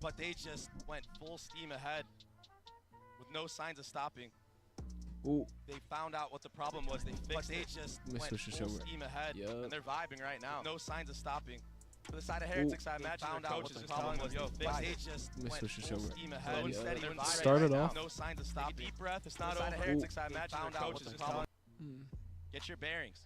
but they just went full steam ahead with no signs of stopping. Ooh. They found out what the problem was. They fixed it. They just went full steam ahead, and they're vibing right now. No signs of stopping. For the side of heretics, I imagine their coach is just telling them, yo, fix it. They just went full steam ahead. Slow and steady. Started off. No signs of stopping. Deep breath. It's not over. Heretics, I imagine their coach is just telling them, get your bearings.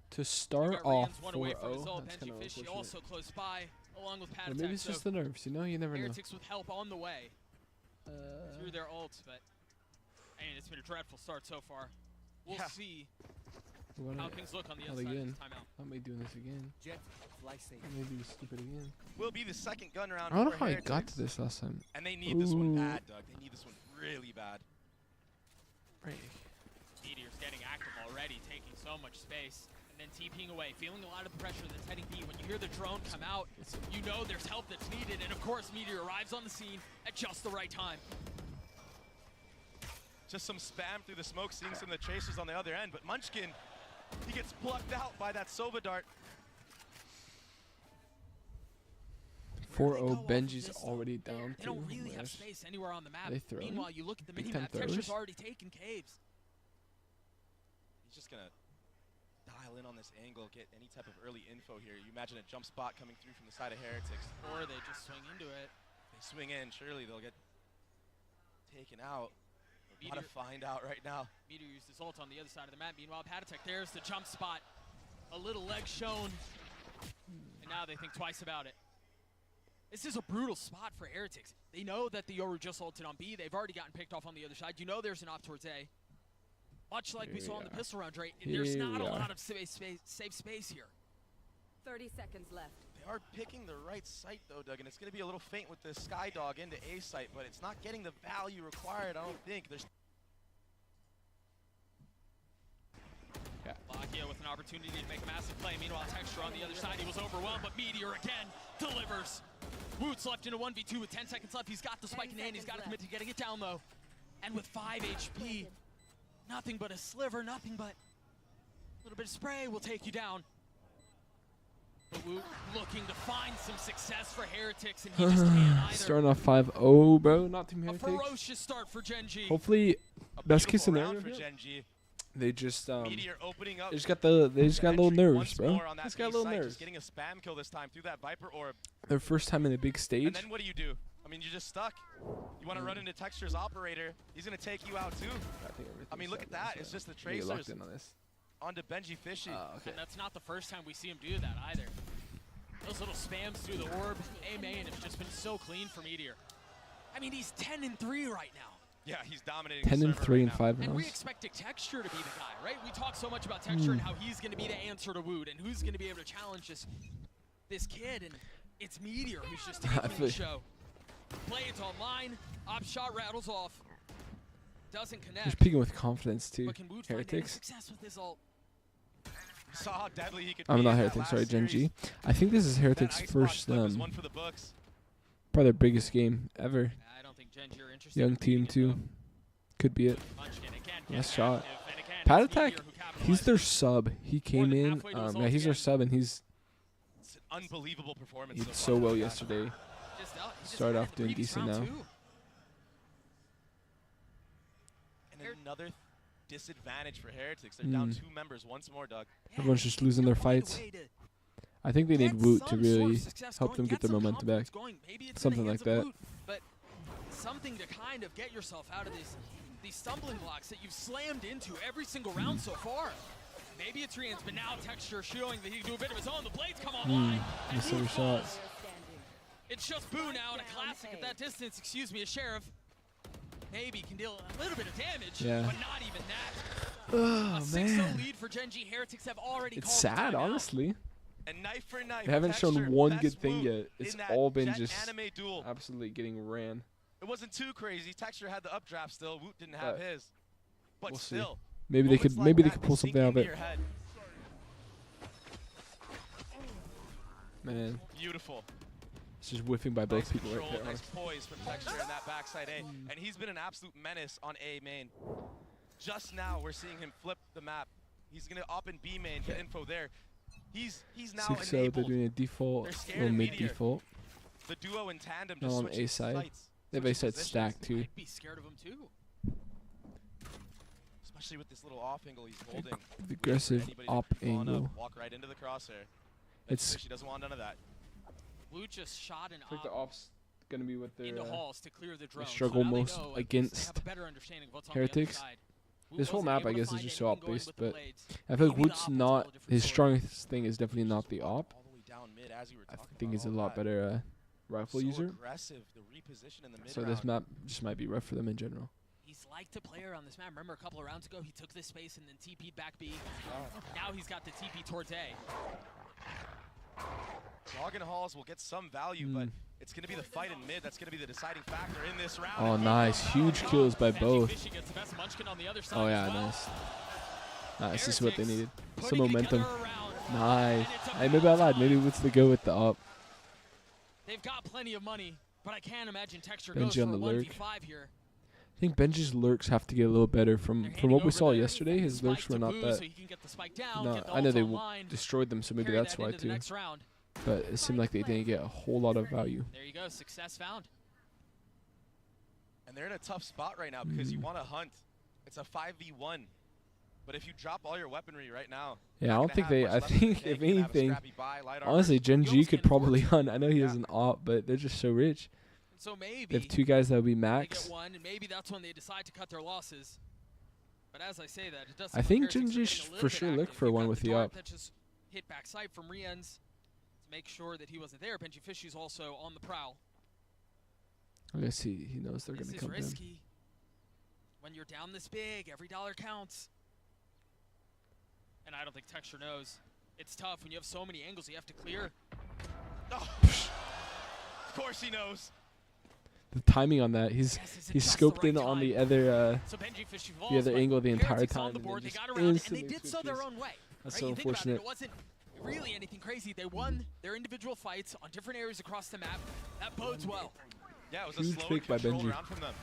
To start off 4-0, that's kind of unfortunate. Also close by, along with Or maybe it's just the nerves, you know? You never know. Heretics with help on the way through their ults, but it's been a dreadful start so far. We'll see how things look on the other side of this timeout. How am I doing this again? I may do stupid again. Will be the second gun round. I don't know how I got to this last time. And they need this one bad, Doug. They need this one really bad. Right. Meteor's getting active already, taking so much space. And then TPing away, feeling a lot of the pressure that's heading B. When you hear the drone come out, you know there's help that's needed. And of course, Meteor arrives on the scene at just the right time. Just some spam through the smoke, seeing some of the tracers on the other end. But Munchkin, he gets plucked out by that Sova dart. 4-0, Benji's already down. They don't really have space anywhere on the map. They throw. Meanwhile, you look at the mini-map, Texture's already taken caves. He's just going to dial in on this angle, get any type of early info here. You imagine a jump spot coming through from the side of Heretics. Or they just swing into it. They swing in, surely they'll get taken out. We're about to find out right now. Meteor used his ult on the other side of the map. Meanwhile, Patatek, there's the jump spot. A little leg shown. And now they think twice about it. This is a brutal spot for Heretics. They know that the Yoru just ulted on B. They've already gotten picked off on the other side. You know there's an op towards A. Much like we saw in the pistol round, right? There's not a lot of safe space here. 30 seconds left. They are picking the right site, though, Doug, and it's going to be a little faint with the Skydog into A site, but it's not getting the value required, I don't think. There's Lakia with an opportunity to make a massive play. Meanwhile, Texture on the other side, he was overwhelmed, but Meteor again delivers. Woot's left in a 1v2 with 10 seconds left. He's got the spike in hand. He's got to commit to getting it down, though. And with 5 HP, nothing but a sliver, nothing but a little bit of spray will take you down. But Woot looking to find some success for Heretics, and he just can't either. Starting off 5-0, bro. Not Team Heretics. A ferocious start for Gen G. Hopefully, best case scenario for Gen G. They just Meteor opening up. they just got little nerves, bro. Just got little nerves. Just getting a spam kill this time through that Viper orb. Their first time in a big stage. And then what do? I mean, you're just stuck. You want to run into Texture's operator. He's going to take you out, too. I mean, look at that. It's just the tracers onto Benji Fishy. And that's not the first time we see him do that, either. Those little spams through the orb, A main, have just been so clean for Meteor. I mean, he's 10-3 right now. Yeah, he's dominating. 10-3 in 5 rounds. And we expect Texture to be the guy, right? We talk so much about Texture and how he's going to be the answer to Woot and who's going to be able to challenge this kid. And it's Meteor who's just taking the show. Play it online. Op shot rattles off. Doesn't connect. He's peeking with confidence too. But can Woot Heretics. find success with his ult? Saw how deadly he could I'm be not in Heretics, sorry, Gen series. G. I think this is Heretics' first, probably their biggest game ever. I don't think Gen G are interested. Young team too. Could be it. Nice shot. Patatek, he's their sub. He came in. Yeah, he's their sub, and it's an unbelievable performance. He did so well yesterday. Started off doing decent now. And another disadvantage for Heretics. They're down 2 members once more, Doug. Everyone's just losing their fights. I think they need Woot to really help them get their momentum back. Something like that. But something to kind of get yourself out of these stumbling blocks that you've slammed into every single round so far. Maybe it's Rian's, but now Texture showing that he can do a bit of his own. The blades come online. And Woot falls. It's just Boo now, and a classic at that distance. Excuse me, a Sheriff. Maybe can deal a little bit of damage, but not even that. Oh, a 6-0 lead for Gen G. Heretics have already it's sad, honestly. And knife for knife. They haven't shown one good thing yet. It's all been Jet just duel. absolutely getting ran. It wasn't too crazy. Texture had the updraft still. Woot didn't have his. But we'll still. See. Maybe they could pull something out of it. Man. Beautiful. It's just whiffing by both people right there. Nice poise from Texture in that backside A. And he's been an absolute menace on A main. Just now we're seeing him flip the map. He's going to up in B main, get info there. He's now 6-0, they're enabled. doing a default They're or scared of mid Meteor. default. The duo in tandem Now just on switching A side. sites, They have switching A side positions. stacked too. Might be scared of him too. Especially with this little off angle he's holding. The aggressive Anybody to op creep on up, angle. walk right into the crosshair. It's She doesn't want none of that. Blue just shot an I think the op op's gonna be what into they're halls to clear the drone. struggle so now they most know against they have a better understanding of what's on heretics. The other side. This whole wasn't map, I able to guess, is find just so anything going op-based, with the but blades. I feel like Maybe the Woot's op will not tell a different his story. strongest thing is definitely not the op. All the way down mid as you were I talking think he's a about all lot that. better rifle So user. aggressive, the reposition in the mid So this round. map just might be rough for them in general. He's liked to play around this map. Remember a couple of rounds ago, he took this space and then TP'd back B. Now he's got the TP towards A. Dog and Halls will get some value, but it's going to be the fight in mid that's going to be the deciding factor in this round. Oh, nice. Huge kills by both. Fishy gets the best Munchkin on the other side Oh, as yeah, well. nice. Nice. This is what they Heretics needed. Some putting momentum. together a round, Nice. and it's Hey, maybe I lied. Maybe Woot's the go with the op. They've got plenty of money, but I can't imagine Texture Benji goes for on a the lurk. 1v5 here. I think Benji's lurks have to get a little better They're from handing what we over saw the yesterday. His spike lurks to were not Boo that. so he can get the spike down, No, get the I know ult they online, destroyed them, so maybe carry that's that why into the too. next round. But it seemed like they didn't get a whole lot of value. There you go, success found. And they're in a tough spot right now because you want to hunt. It's a 5v1. But if you drop all your weaponry right now, Yeah, I don't think they. I think if anything, honestly, honestly, Geng G almost could can't probably afford hunt. I know he has Yeah. an op, but they're just so rich. So maybe They have two guys that would be they max. get one, and maybe that's when they decide to cut their losses. But as I say that, it does. I think Geng G for sure looked for one with the op. That just hit backside from Rien's to make sure that he wasn't there. Benji Fishy's also on the prowl. I guess he knows they're This gonna is come to him. risky. When you're down this big, every dollar counts. And I don't think Texture knows. It's tough when you have so many angles you have to clear. Oh, of course he knows. The timing on that, he's Yes, he's just the scoped right in on the time. other So Benji Fishy falls, the other but angle the entire Heretics time, on the and board, then they got just around, and they instantly did so their switches. own way. That's right? so You think about it, unfortunate. it wasn't really anything crazy. They won their individual fights on different areas across the map. That bodes well. Yeah, it was Huge a slow pick by control Benji. round from them.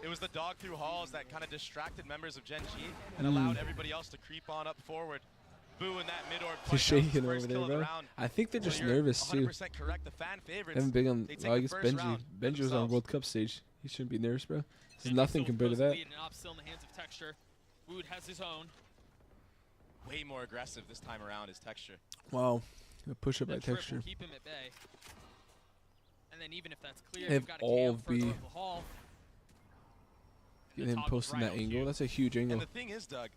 It was the dog through halls that kind of distracted members of Geng G and allowed everybody else to creep on up forward. Boo in that mid-org fight. He's shaking over there, bro. Round. I think they're So just you're nervous too. 100% correct. The fan favorites. Haven't been on. They take Well, I the guess first Benji. round Benji was on themselves. World Cup stage. He shouldn't be nervous, bro. This is Benji nothing still compared to throws the that. lead, and Op still in the hands of Texture. Wood has his own. Way more aggressive this time around is Texture. Wow, a push up The by trip will Texture. keep him at bay. And then even if that's clear, They you've have got a all cam further B. up the hall. Get him top is posting right that on angle. cue. That's a huge And angle. the thing is, Doug,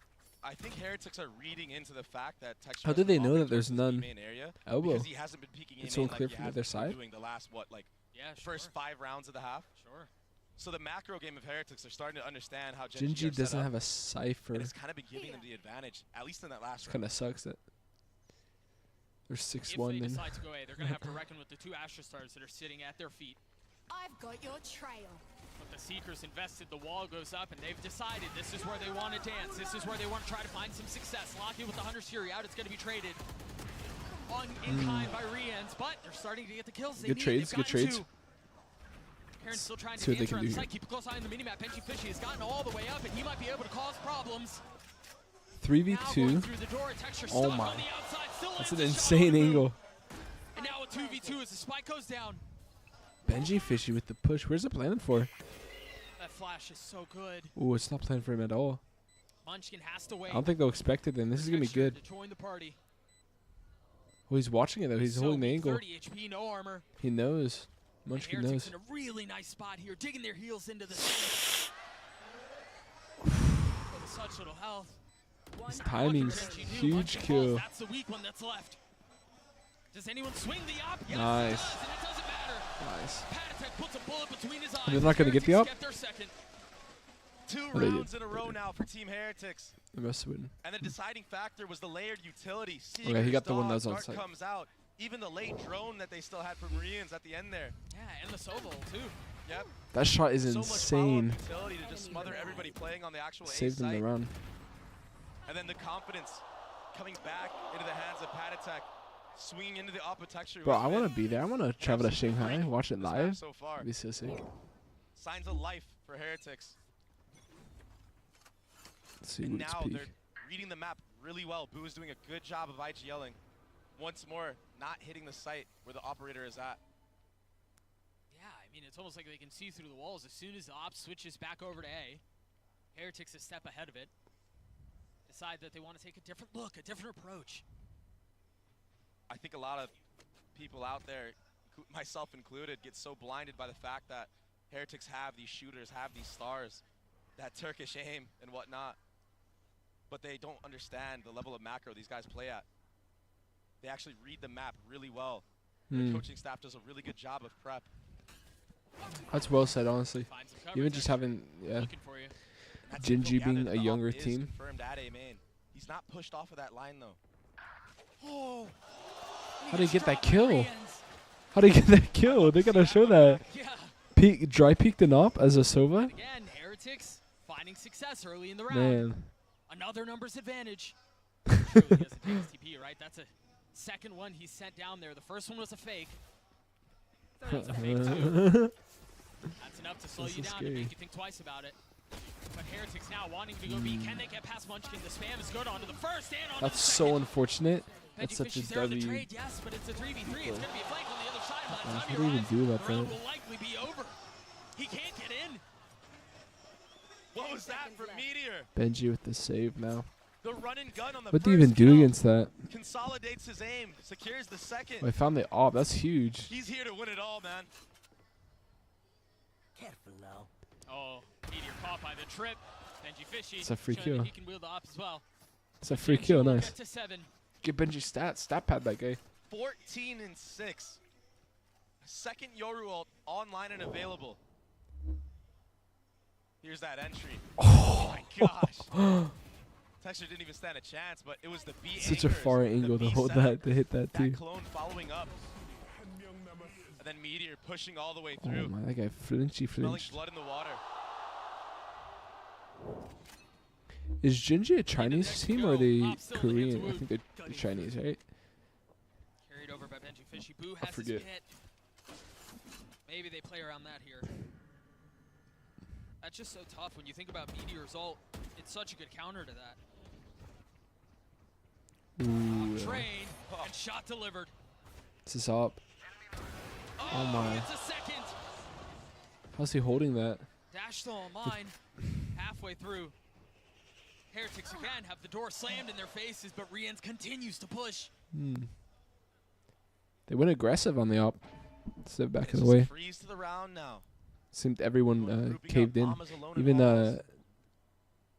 I think Heretics are reading into the fact that Texture How has did they been know walking that there's towards his none main area elbow? because he hasn't been peeking in It's so like clear he from has the other been side? doing the last Yeah, first 5 rounds of the half. Sure. So the macro game of Heretics are starting to understand how Geng Geng G G doesn't have a cipher. and it's kind of been giving them the advantage, at least in that last round. Kind of sucks that they're If 6-1 they then. decide to go A, they're going to have to reckon with the two Astra Stars that are sitting at their feet. I've got your trail. But the Seekers invested, the wall goes up, and they've decided this is where they want to dance. This is where they want to try to find some success. Locked in with the Hunter's Fury out, it's going to be traded on in kind by Rien's, but they're starting to get the kills they Good need. trades, They've good gotten trades. two. Karen's still trying See to what they dance can around do the here. site. Keep a close eye on the minimap. Benji Fishy has gotten all the way up, and he might be able to cause problems. Now going 3v2. through the door, Texture Oh stuck my. on the outside, still That's lands an a shot insane on the angle. move. And now a 2v2 as the spike goes down. Benji Fishy with the push. Where's it planted for? That flash is so good. Ooh, it's not planned for him at all. Munchkin has to wait. I don't think they'll expect it then. This is going to be Texture good. to join the party. Oh, he's watching it though. He's So holding the weak, angle. 30 HP, no armor. He knows. Munchkin Heretics knows. in a really nice spot here, digging their heels into the sand. With such little health. His What timing's Geng G do? huge Munchkin falls. kill. That's the weak one that's left. Does anyone swing the op? Yes, Nice. it does, and it doesn't matter. Nice. Patatek puts a bullet between his eyes. They're not gonna get the Heretics op? get their second. 2 Oh, they rounds did. in a row now for Team Heretics. The rest of it. And the deciding factor was the layered utility. Okay, he got the one Dog, that was on Dart site. comes out. Even the late drone that they still had from Rien's at the end there. Yeah, and the Sobol too. Yep. That shot is So much insane. follow-up utility to just smother everybody playing on the actual A Saved him site. the round. And then the confidence coming back into the hands of Patatek, swinging into the opposite texture. Bro, I want to be there. I want to travel to Shanghai, watch it This map live. so far. That'd be so sick. Signs of life for Heretics. Let's see And Woot's now peak. they're reading the map really well. Boo is doing a good job of IGLing. once more not hitting the site where the operator is at. Yeah, I mean, it's almost like they can see through the walls. As soon as the op switches back over to A, Heretics a step ahead of it. Decide that they want to take a different look, a different approach. I think a lot of people out there, myself included, get so blinded by the fact that Heretics have these shooters, have these stars, that Turkish aim and whatnot. But they don't understand the level of macro these guys play at. They actually read the map really well. The coaching staff does a really good job of prep. That's well said, honestly. Even just having, Geng G being a younger team. Confirmed at A main. He's not pushed off of that line though. Oh, how did he get that kill? How did he get that kill? They gotta show that. Peak, dry peeked an op as a Sova. Again, Heretics finding success early in the round. Man. Another numbers advantage. Truly has a TP, right? That's a second one he sent down there. The first one was a fake. Third one's a fake too. That's enough to slow you down and make you think twice about it. But Heretics now wanting to go B. Can they get past Munchkin? The spam is good onto the first and onto That's the second. so unfortunate. That's Benji such a Fish is there on the W. trade, yes, but it's a 3v3. It's going to be a flank on the other side. By the time How he do you even arrives, do that, the round bro? will likely be over. He can't get in. what was that for Meteor? Benji with the save now. The run and gun on the What do you even do against that? Consolidates his aim, secures the second. Oh, I found the op. That's huge. He's here to win it all, man. Careful now. Oh, Meteor caught by the trip. Benji Fishy. It's a free showing that kill. He can wield the op as well. It's a free kill. Will Nice. get to 7. Get Benji stat pad that guy. 14 and 6. Second Yoru ult online and available. Here's that entry. Oh my gosh. Texture didn't even stand a chance, but it was the B Such a far angle to hold that, to hit that too. That clone following up. And then Meteor pushing all the way Oh through. my, that guy flinchy Smelling flinched. blood in the water. Is Geng G a Chinese team or are they Op still in the Korean? hands of I think they're Chinese, right? Carried over by Benji Fishy. Boo has his forget. hit. Maybe they play around that here. That's just so tough when you think about Meteor's ult. It's such a good counter to that. Ooh. Train and shot delivered. This is up. Oh my. It's a second. How's he holding that? Dash still on mine. Halfway through. Heretics again have the door slammed in their faces, but Riens continues to push. They went aggressive on the op. Step back in It's the just way. freeze to the round now. Seemed everyone Grouping caved up in. Bombas alone in Even walls.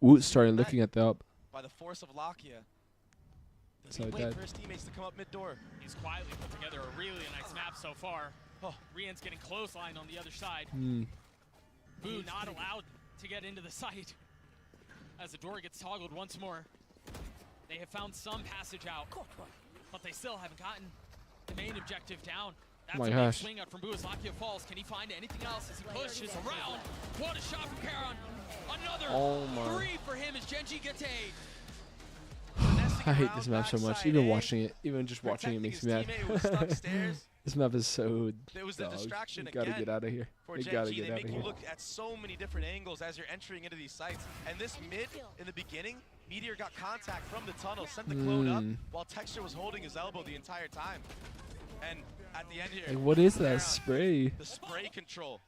Woot started looking at the op. By the force of Lakia. Does So he wait dead. for his teammates to come up mid-door? He's quietly put together a really nice map so far. Oh. Riens getting clothesline on the other side. Boo not allowed to get into the site. As the door gets toggled once more. They have found some passage out, but they still haven't gotten the main objective down. That's my a gosh. big swing out from Boo as Lakia falls. Can he find anything else as he pushes around? What a shot from Karon. Another Oh my. 3 for him as Geng G gets 8. I hate this map so much. Even watching it, even just watching it makes me mad. This map is so There was the dog. distraction You gotta again get out of here. for You Geng gotta G. get They out make of you here. look at so many different angles as you're entering into these sites. And this mid, in the beginning, Meteor got contact from the tunnel, sent the clone up, while Texture was holding his elbow the entire time. And at the end here, Like, what is that Karon, spray? the spray control.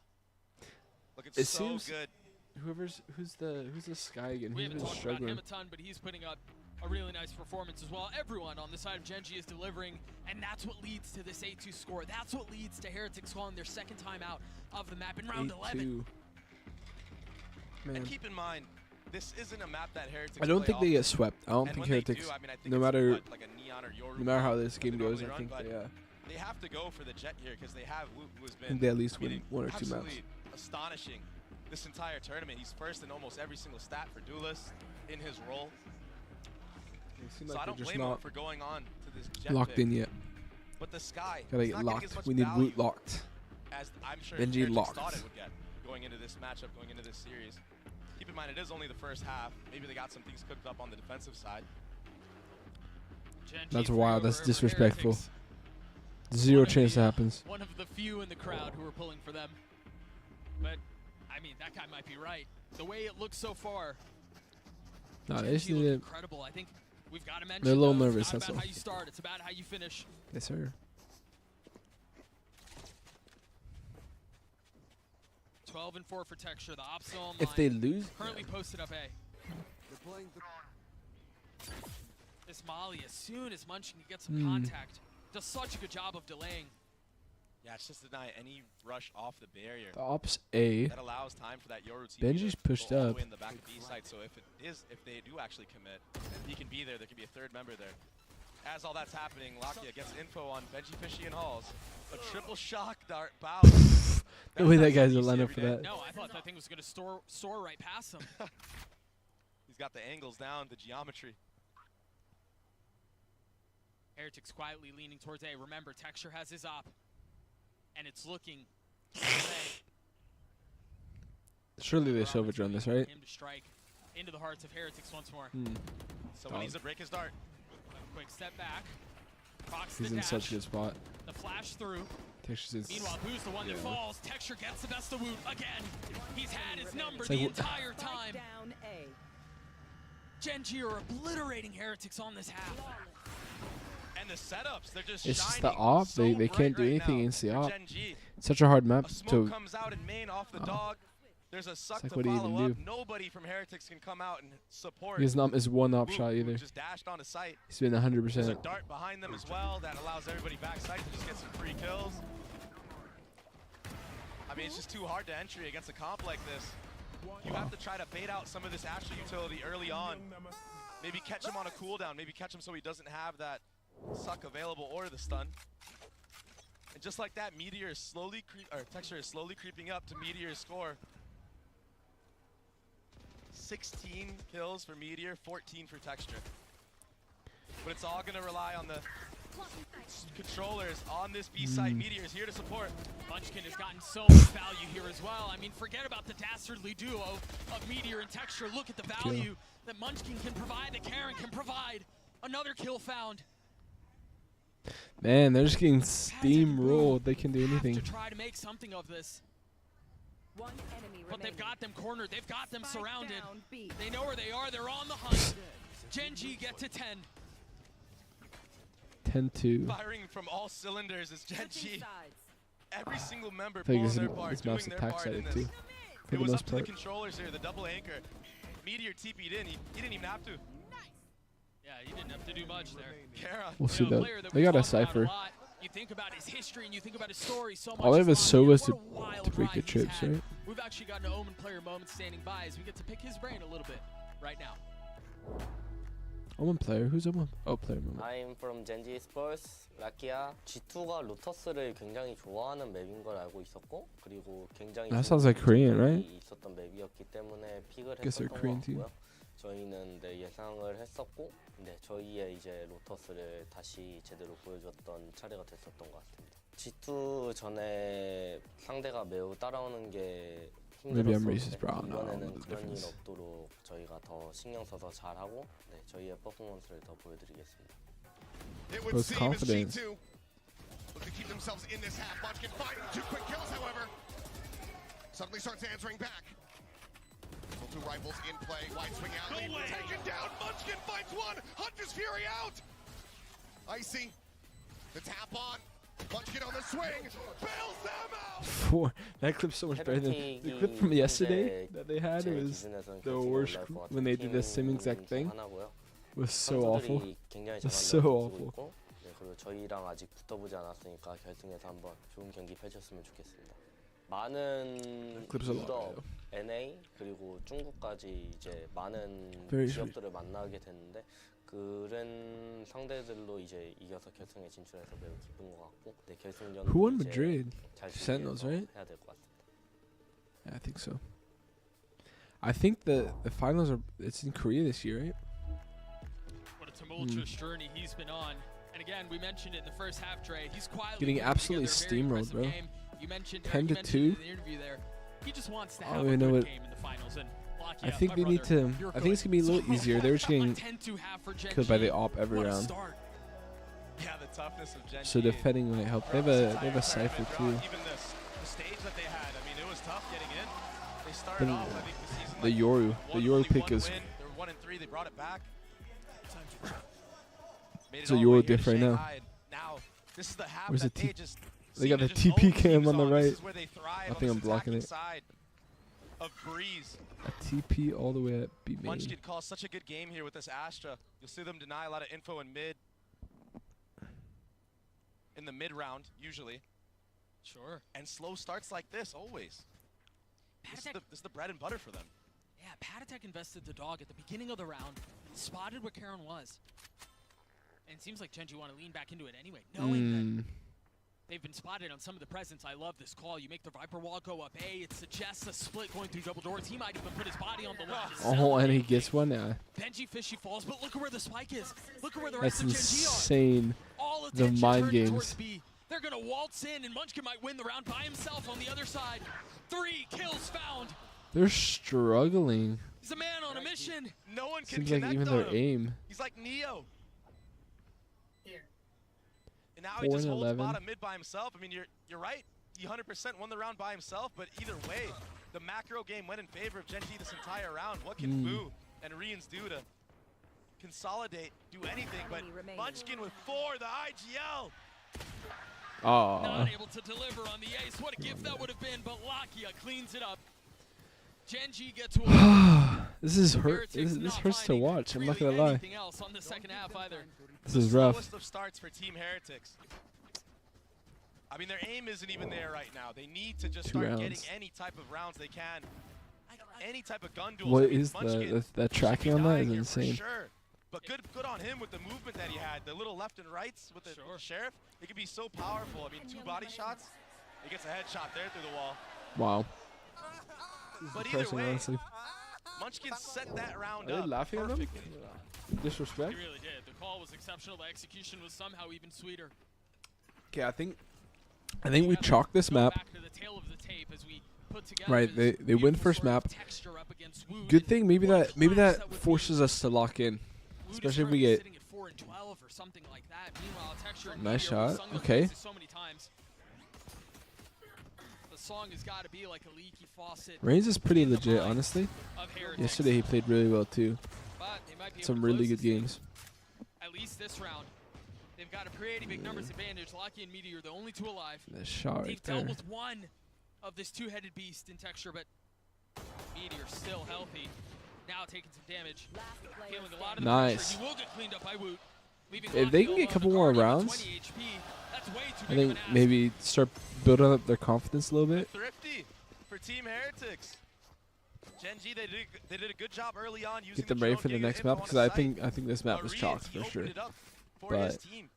Looking It so seems- good. Who's the Sky again? We He's haven't been talked about struggling. him a ton, but he's putting up a really nice performance as well. Everyone on the side of Geng G is delivering, and that's what leads to this 8-2 score. That's what leads to Heretics calling their second time out of the map in round 11. 8-2. Man, And keep in mind, this isn't a map that Heretics I don't play think they often. get swept. I don't And think when they Heretics, do, I mean, I think no it's matter what, like a Neon or Yoru no matter how that this they game goes, normally I run, think but they have to go for the jet here because they have Woot, who has I think been they at least I mean, win one or two maps. absolutely astonishing this entire tournament. He's first in almost every single stat for Duelist in his role. They seem So like I they're don't just blame him not for going on to this jet locked pick. in yet. But the Sky Gotta is get not getting as locked. much We need value Woot locked. as I'm sure Geng G Heretics locked. thought it would get going into this matchup, going into this series. Keep in mind, it is only the first half. Maybe they got some things cooked up on the defensive side. Geng G That's free wild. over That's for disrespectful. Heretics. Zero One of chance the, that happens. One of the few in the crowd who are pulling for them. But, I mean, that guy might be right. The way it looks so far, No, Geng they just G need looked to incredible. I think We've got to mention They're a little though, nervous, it's that's not about all. how you start, it's about how you finish. Yes, sir. 12-4 for Texture. The ops still online. If they lose, Currently posted up A. This Molly, as soon as Munchkin gets some contact, does such a good job of delaying. Yeah, it's just deny any rush off the barrier. the ops A. That allows time for that Yoru team Benji's to pushed go all the up. way in the back of B side. So if they do actually commit, he can be there. There can be a third member there. As all that's happening, Lakia gets info on Benji, Fishy, and Halls. A triple shock dart bounce. The way that guy's a lineup for that. No, I thought that thing was going to soar right past him. He's got the angles down, the geometry. Heretics quietly leaning towards A. Remember, Texture has his op. And it's looking Surely they should have this, right? him to strike into the hearts of Heretics once more. Someone needs to break his dart. Quick step back. Fox He's the in dash. such a good spot. The flash through. Texture's Meanwhile, who's the one that falls? Texture gets the best of Woot again. He's had his number like the entire time. Geng G are obliterating Heretics on this half. And the setups, they're just It's just shining the op. so They bright can't do right anything now against the for op. Geng G. It's such a hard map A smoke to. comes out in main off the dog. There's a suck like, to what do you follow even up. do? Nobody from Heretics can come out and support. He has not missed one op Woot, shot who either. just dashed onto site. He's been There's a 100%. dart behind them as well that allows everybody backside to just get some free kills. I mean, it's just too hard to entry against a comp like this. You have to try to bait out some of this Astra utility early on. Maybe catch him on a cooldown. Maybe catch him so he doesn't have that suck available or the stun. And just like that, Meteor is slowly Texture is slowly creeping up to Meteor's score. 16 kills for Meteor, 14 for Texture. But it's all gonna rely on the controllers on this B site. Meteor is here to support. Munchkin has gotten so much value here as well. I mean, forget about the dastardly duo of Meteor and Texture. Look at the value that Munchkin can provide, that Karen can provide. Another kill found. Man, they're just getting steamrolled. They can do anything. To try to make something of this. But they've got them cornered. They've got them surrounded. They know where they are. They're on the hunt. Geng G get to 10. 10-2. Firing from all cylinders is Geng G. Every single member I think pulling their part, his doing mouse their attack part side in too. this. For It the was most up to the part. controllers here, the double anchor. Meteor TP'd in, he didn't even have to. Yeah, he didn't have to do much there. Kara. We'll see that. Player that They we got a talk about cipher. lot. You think about his history and you think about his story so much. All they have is What Sovas a to wild break the ride he's trips, had. right? We've actually got an Omen player moment standing by as we get to pick his brain a little bit right now. Omen player? Who's Omen? Oh, player moment. I'm from Geng G Sports, 라키아. G2가 로터스를 굉장히 좋아하는 맵인 걸 알고 있었고, 그리고 굉장히 That sounds like Korean, right? 있었던 맵이었기 때문에 픽을 Guess they're 했었던 Korean 것 too. 같고요. 저희는 예상을 했었고, 저희의 이제 로터스를 다시 제대로 보여줬던 차례가 됐었던 것 같습니다. G2 전에 상대가 매우 따라오는 게 Maybe I'm racist, 힘들었었는데 bro. No, 이번에는 the 그런 일 difference. 없도록 저희가 더 신경 써서 잘하고 저희의 퍼포먼스를 더 보여드리겠습니다. It would Both seem confidence. as G2 look to keep themselves in this half. Munchkin finding 2 quick kills, however. Suddenly starts answering back. Still 2 rifles in play. Wide swing out. Lead taken down. Munchkin finds one. Hunter's Fury out. Icy. The tap on. Munchkin on the swing. Bails them out. That clip's so much better than the clip from yesterday that they had. It was the worst when they did the same exact thing. It was so awful. It was so awful. 그리고 저희랑 아직 붙어보지 않았으니까 결승에서 한번 좋은 경기 펼쳤으면 좋겠습니다. 많은 Clips a lot. 유럽, NA 그리고 중국까지 이제 많은 Very 지역들을 만나게 됐는데 그런 상대들로 이제 이겨서 결승에 진출해서 매우 기쁜 것 같고 결승전 Who won Madrid? 잘 Sentinels, 준비해서 right? 해야 될 것 같습니다. Yeah, I think so. I think the finals are. It's in Korea this year, right? What a tumultuous journey he's been on. And again, we mentioned it in the first half, Dre. He's quietly Getting putting absolutely together a very steamrolled, impressive bro. game. You mentioned 10 you to mentioned 2. in the interview there. He just wants to I have don't a even know good what- game in the finals. And lock you I up, think my they need brother, to. you're I think it's gonna be a little good. easier. They were just getting 10-2 half for Geng killed by G. the op every What a round. start. Yeah, the toughness of Geng So G. defending might help. They have a cipher too. Even the stage that they had, I mean, it was tough getting in. They The, started off, I think, the season the like Yoru. The Yoru pick is. is. They were 1-3. They brought it back. Made it So all the you're way here to diff right now. Shanghai, and now this is the half Where's that the they T- just They got seem the to just TP own cam teams on the This right. is where they thrive I on think this I'm blocking attacking it. side of Breeze. A TP all the way at B main. Munchkin calls such a good game here with this Astra. You'll see them deny a lot of info in mid. In the mid round, usually. Sure. And slow starts like this, always. This is the bread and butter for them. Yeah, Patatek invested the dog at the beginning of the round, spotted where Karen was. And it seems like Gen G want to lean back into it anyway, knowing that they've been spotted on some of the presence. I love this call. You make the Viper wall go up A. It suggests a split going through double doors. He might even put his body on the ledge. Oh, and he gets one now. Benji Fishy falls, but look at where the spike is. Look at where the That's rest of Gen G are. insane. All The attention mind turned games. towards B. They're going to waltz in, and Munchkin might win the round by himself on the other side. 3 kills found. They're struggling. He's a man on a mission. No one can Seems connect like even on their him. aim. He's like Neo. And now 4 he just and holds 11. bottom mid by himself. I mean, you're right. He 100% won the round by himself, but either way, the macro game went in favor of Gen G this entire round. What can Boo and Rians do to consolidate, do anything? But Munchkin with 4, the IGL. Not able to deliver on the ace. What a gift that would have been, but Lakia cleans it up. Gen G gets to This is hurt. This hurts to watch. I'm not gonna lie. anything else on the second half either. This is rough. Slowest of starts for Team Heretics. I mean, their aim isn't even there right now. They need to just 2 start rounds. getting any type of rounds they can. Any type of gun duels. What I mean, is Munchkin that should tracking be on that dying is here for insane. Sure. But good on him with the movement that he had. The little left and rights with the Sheriff. It can be so powerful. I mean, 2 body shots. He gets a headshot there through the wall. Wow. But either Depressing, way, honestly. Munchkin set that round Are they up laughing at them? perfectly. Disrespect? He really did. The call was exceptional. The execution was somehow even sweeter. Okay, I think we chalk this map. Back to the tail of the tape as we put together Right, this they win beautiful first sort of map. texture up against Woot. Good thing maybe What a clash that would be. forces us to lock in, Woot is especially if we currently get sitting at 4 and 12 or something like that. Meanwhile, Texture and Nice Meteor, we've shot. sung those Okay. praises so many times. The song has got to be like a leaky faucet. Reigns is pretty in the legit, mind honestly. of Heretics. Yesterday he played really well too. But they might be able Some to really close good this thing. games. At least this round. They've got a pretty big numbers advantage. Lucky and Meteor, the only 2 alive. That shot They've right dealt there. with one of this 2-headed beast in Texture, but Meteor still healthy. Now taking some damage. Feeling a lot of the Nice. pressure. He will get cleaned up by Woot. Leaving If they Lucky can get a alone. couple The more Guardian with rounds, 20 HP. That's way too I big of think an ask. maybe start building up their confidence a little bit. Thrifty for Team Heretics. Gen G, they did a good job early on using Get them the ready drone, for the getting next info map on because the I site. think this map But was Rians, chalked he for sure. opened it up for his But, team.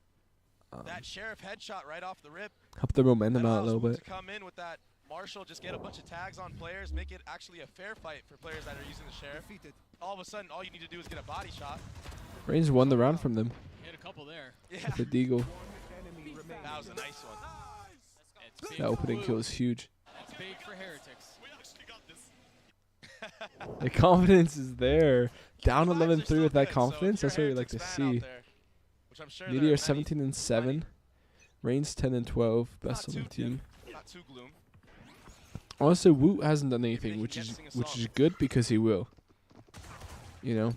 That Sheriff headshot right off the rip. help their momentum That out a allows little Woot bit. to come in with that Marshall, just get a bunch of tags on players, make it actually a fair fight for players that are using the Sheriff. All of a sudden, all you need to do is get a body shot. Reigns won the round from them. Hit a couple there. Yeah, with the deagle. that was a nice one. It's big That for opening Woot. kill is huge. That's big for Heretics. The confidence is there. Down The vibes are 11-3 still with that good, so confidence. if you're That's what we a like to Heretics fan out see. there, which I'm sure there Meteor are 17-7. Reigns 10-12. Best on Not the too team. Not too gloom. Honestly, Woot hasn't done they anything, can which get is sing a song. good because he will. You know,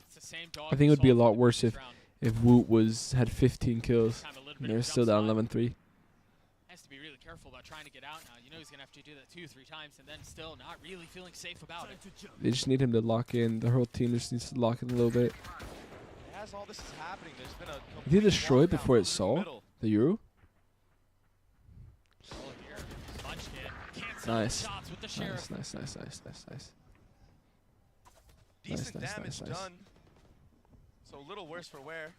It's the same dog I think it would be a we saw lot for the worse previous if round. Woot had 15 kills Kind of a little and bit they're of still jump down spot. 11-3. Has to be really careful about trying to get out now. You know he's going to have to do that 2-3 times and then still not really feeling safe about it. They just need him to lock in. The whole team just needs to lock in a little bit. As all this is happening, there's been a Did he complete destroy it lockdown before it through the saw middle. the Euro? Oh, here. Munchkin can't settle Nice. shots with the Sheriff. Nice. Decent nice, damage nice. done. So a little worse for wear.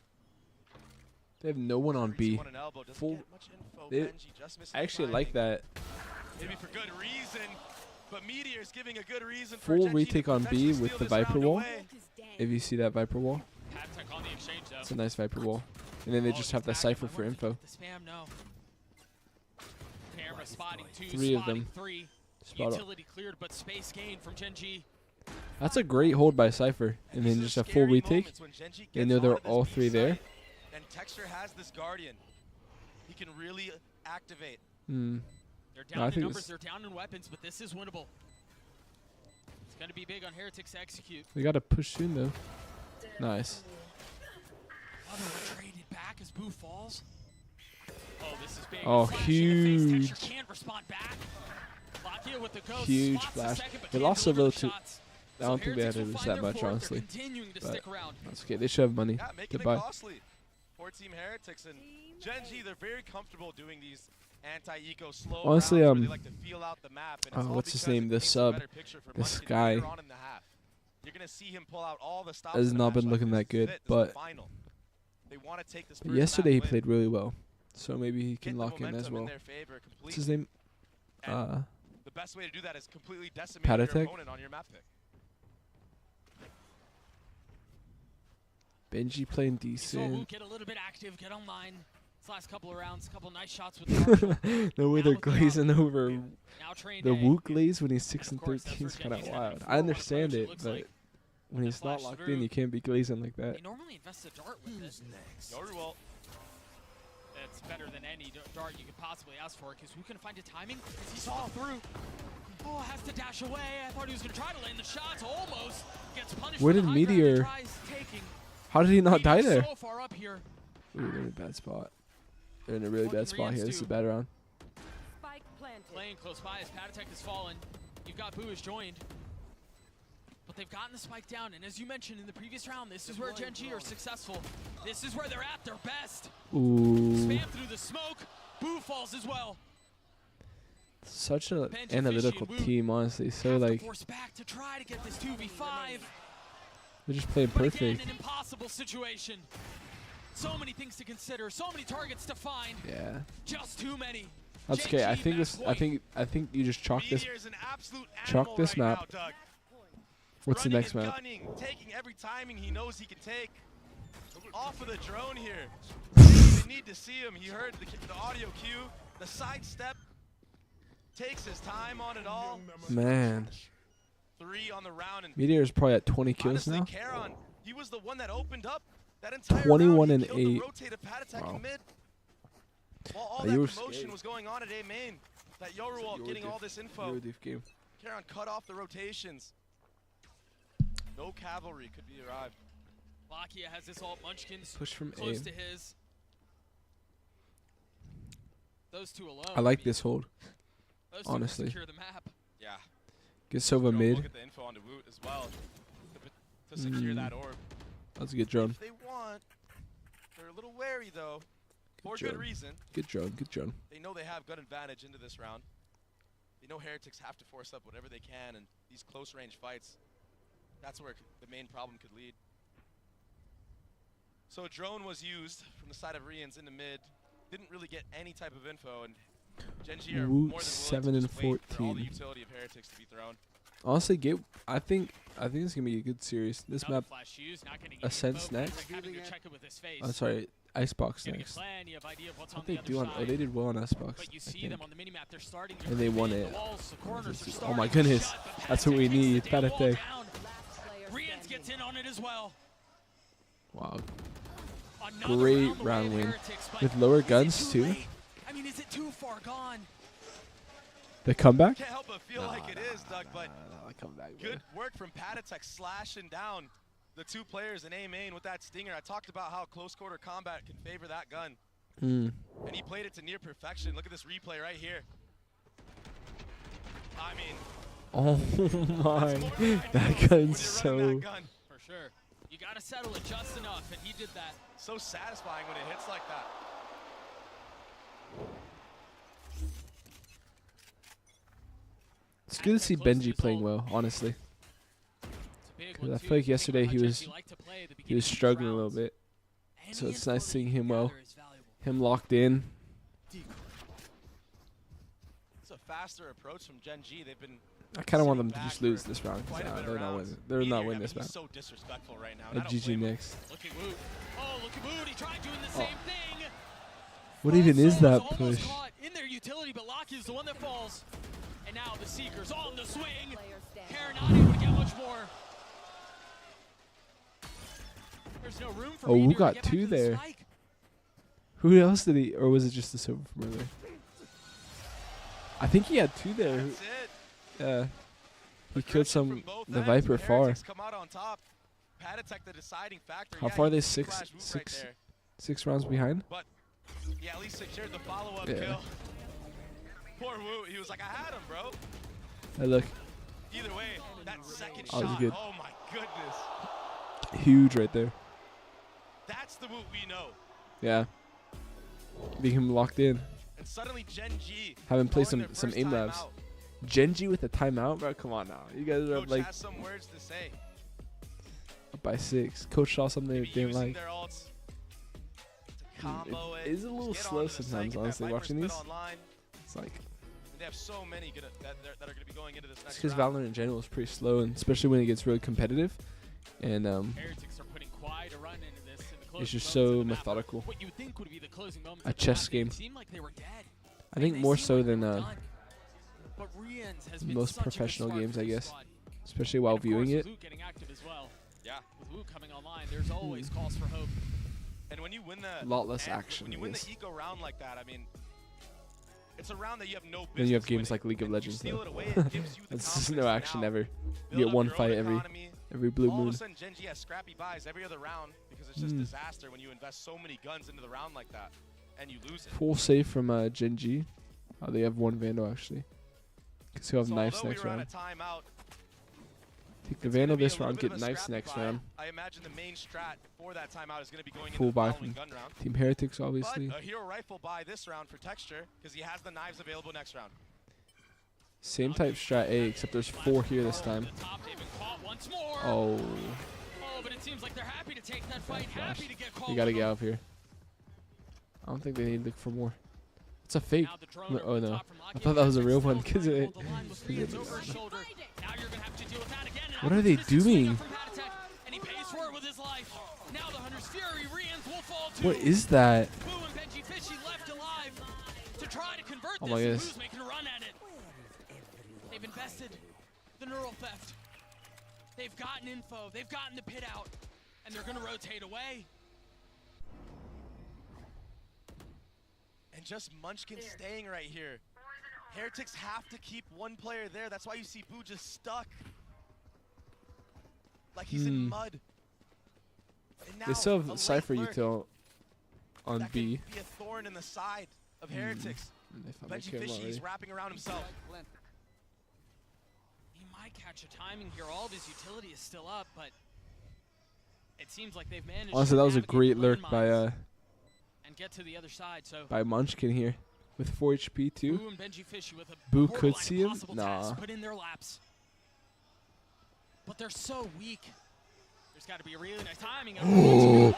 They have no one on Reason B. one and elbow, doesn't Full- get much info. they- Benji just missing I actually the like timing. that. Maybe for good reason, but Meteor's giving a good reason for Full Gen G to retake on B potentially with steal the this Viper round wall. away. If you see that Viper wall, Patek on the exchange though. it's a nice Viper wall. And then they Oh, just he's have the back. cipher I for wonder if info. he get the spam, no. Camera spotting 2, Three of spotting them. 3. Spot up. Utility cleared, but space gained from Gen G. That's a great hold by Cypher. And then These are just a full scary retake. moments when Gen G They gets know they're onto this all B three there. site, and Texture has this Guardian. He can really activate. Hmm. They're No, I down in think numbers, this- they're down in weapons, but this is winnable. It's going to be big on Heretics to execute. They got to push soon though. Nice. Another one traded back as Boo falls. Oh, this is big. Oh, huge. Texture can't respond back. Lakia with the ghost. Huge Spots flash. second, but They can't lost a deliver little the too. shots. I don't So think they had Heretics to will lose find that their much, fourth. honestly. They're continuing to But stick around. that's okay. They should have money. Yeah, making Goodbye. it costly for Team Heretics. And Gen G, they're very comfortable doing these anti-eco slow Honestly, rounds where they like to feel out the map. And it's all what's his because name? it The paints a sub. better picture for This Munchkin guy later on in the half. You're gonna see him pull out all the stops has in the not match been like looking this. that good, This is the but final. They want to take this But first yesterday he map win, played really well, so maybe he get can the lock in as momentum well. their favor What's his completely. name? And the best way to do that is completely decimate your Patatech? opponent on your map pick. Benji playing We saw Wu decent. get a little bit active, get online. This last couple of rounds, a couple nice shots with the Marshall. No way Now they're with the glazing over Now trained the A. Wu glaze when he's 6 And and of course, that's 13 is where kind of Gen G's having wild. a I 4-1 understand approach, it, looks but like. when he's not flash locked through. in, you can't be glazing like that. They normally invest a dart with this. Yoru will. That's better than any dart you could possibly ask for, because who can find a timing? As he saw through. Oh, has to dash away. I thought he was going to try to land the shots. Almost gets punished. Where for did the high ground he Meteor- tries taking. How did he not die Meteor's there? So far up here. Ooh, they're in a bad spot. They're in a really What can bad spot Rians here. This is a do? bad round. Spike planted. Playing close by as Patatech has fallen. You've got Boo has joined. But they've gotten the spike down, and as you mentioned in the previous round, this is where Gen G are successful. This is where they're at their best. Ooh, Spam through the smoke. Boo falls as well. such an Benji, analytical Fishy, and Wu team, honestly. So Have to like force back to try to get this 2v5. they're just playing But again, perfect. an impossible situation. So many things to consider, so many targets to find. Yeah, Just too many. that's Gen okay. I G think match this. point. I think you just chalk this. Meteor's an absolute Chalk animal this right map. now, Doug. What's the Running next and map? gunning, taking every timing he knows he can take. Off of the drone here. Didn't even need to see him. He heard the audio cue. The sidestep takes his time on it all. Man, 3 on the round. And Meteor's probably at 20 kills honestly, now. Karon, he was the one that opened up that entire 21 round. and He killed 8. the rotated Patatech Wow. in mid. While all You that were commotion scared. was going on at A main, that Yoruwal getting all this info. Really deep game. Karon cut off the rotations. No cavalry could be arrived. Lakia has this ult. Munchkin's Push from close A. to his. Those two alone. I like mean, this hold. those two honestly. secure the map. Yeah. Get Sova We'll mid. get the info on the Woot as well to secure that orb. That's a good drone. If they want, they're a little wary though. For drone. good reason. Good drone. Good drone. They know they have good advantage into this round. They know Heretics have to force up whatever they can, and these close range fights, that's where the main problem could lead. So a drone was used from the side of Rians into mid. Didn't really get any type of info, and Gen G are Woot more than 7 willing to and just wait for all the 14. utility of Heretics to be thrown. Honestly, I think it's gonna be a good series. This Another map. flash used, not getting Ascent's info, next. having to check it with his face. Oh, sorry, Icebox Getting next. a plenty of idea of what's I on the think other do on. side. Oh, they did well on Icebox. But you I see think. them on the minimap. They're starting to And they won create it. the walls, the corners are Oh starting my to goodness. shut, but That's what we Patatech takes need. the damn wall Patatech. down. Last player Rians gets in on it as well. Wow. Another Great round, round away of win. Heretics, but With lower is it guns, too too. late? I mean, is it too far gone? The comeback. Can't help but feel like it is, Doug, but Comeback. good work from Patatech slashing down the two players in A main with that stinger. I talked about how close quarter combat can favor that gun. Mm. And he played it to near perfection. Look at this replay right here. I mean, Oh my. that's more That when you're gun's running so. that gun. For sure. You got to settle it just enough, and he did that. So satisfying when it hits like that. It's good to see Benji playing well, honestly. It's a big 'Cause one, I too. feel like Think yesterday about he how was- Gen G like to play at the He beginning was of these struggling a little rounds. bit. Any So it's info nice that seeing you him well. gather is valuable. Him locked in. It's a faster approach from Gen G. They've been I kind of want sitting them to back just lose for this round. 'Cause, quite a bit of they're not rounds. winning. They're Meteor, not yeah, winning but this he's round. so disrespectful right now. and I At don't GG blame him. next. Look at Woot. Oh, look at Woot. He tried doing the same thing. What even is Also that was almost push? caught in their utility, but Locky is the one that falls. And now the Seekers on the swing. player standing. Karen not able to get much more. There's no room for Oh, Meteor who to got get back two to the there? spike. Who else did he? Or was it just the silver from earlier? I think he had two there. That's it. Yeah. He Aggression killed from some. both The ends, Viper and far. Heretics come out on top. Patatech, the deciding factor. How far are they? Six rounds behind? But yeah, at least secured the follow-up Yeah. kill. Poor Wu, he was like, I had him, bro. Hey, look. Either way, that second Oh, shot, good. oh my goodness. Huge right there. That's the Wu we know. Yeah. Being him locked in. And suddenly Geng G Having played calling some their aim first labs. timeout. Gen G with a timeout, bro. Come on now. You guys are up Coach like has some words to say. up by 6. Coach saw something they Maybe didn't using like. their ults to combo It is a little Just get slow onto the sometimes, psych. honestly, Viper watching split these. online. It's like They have so many that are going to be going into this it's next because round. Valorant in general is pretty slow, and especially when it gets really competitive. And Heretics are putting quite a run into this in the closing it's just moments so of the map. methodical. What you would think would be the closing moments A of the chess map, game. It seemed like they were dead. I think They more seemed so like they than were done. But Rians has been most such a good professional start games, for I this guess. squad. especially while And of course, viewing with it. Luke getting active as well. Yeah. With Luke coming online, there's always calls for hope. And when you win the A lot less and action, when you I win the guess. eco round like that, I mean, it's a round that you have no business. Then you have games winning. like League of And Legends, you steal though. it away, it gives you the It's just confidence no to action now ever. You build get up one your own fight economy. every blue All of moon. a sudden, Geng G has scrappy buys every other round because it's just disaster when you invest so many guns into the round like that and you lose it. Full save from Gen G. Oh, they have one Vandal actually. Because he'll have So knives although next we were round. out of timeout, Take the it's gonna Vandal be a this little round, bit get of a knives scrappy next buy. round. I imagine the main strat for that timeout is going to be going Full into the buy following from gun round. Team Heretics, But obviously. a hero rifle buy this round for Texture because he has the knives available next round. Same type strat A, except there's 4 here this time. The top, they've been caught once more. Oh, Oh, but it seems like they're happy to take that fight, flash. happy to get called. You gotta for get them. out of here. I don't think they need to look for more. It's a fake. Now the drone No, over oh the no, top from I Lucky. thought that was a real Still one because trying to it. hold the line with Rians over his shoulder. Now you're gonna have to deal with that again. What are they Opportunistic swing doing? up from Patatech, and he pays for it with his life. Now the Hunter's Fury, Rians will fall too. What is that? Boo and Benji Fishy left alive to try to convert Oh this. my And goodness. Boo's making a run at it. They've invested the neural theft. They've gotten info. They've gotten the pit out, and they're gonna rotate away. And just Munchkin staying right here. Heretics have to keep one player there. That's why you see Boo just stuck. Like he's in mud. And now They still a have late Cypher lurk util on that B. could be a thorn in the side of Heretics. And they finally Benji killed him Fishy, he's already. wrapping around himself. He might catch a timing here. All of his utility is still up, but it seems like they've managed Honestly, to that was a navigate great the lurk landmines and get to the other side. So by Munchkin here with 4 HP too. Boo and Benji Fishy with a Boo borderline could see him? impossible Nah. task put in their laps. But they're so weak. There's got to be a really nice timing. What in the world?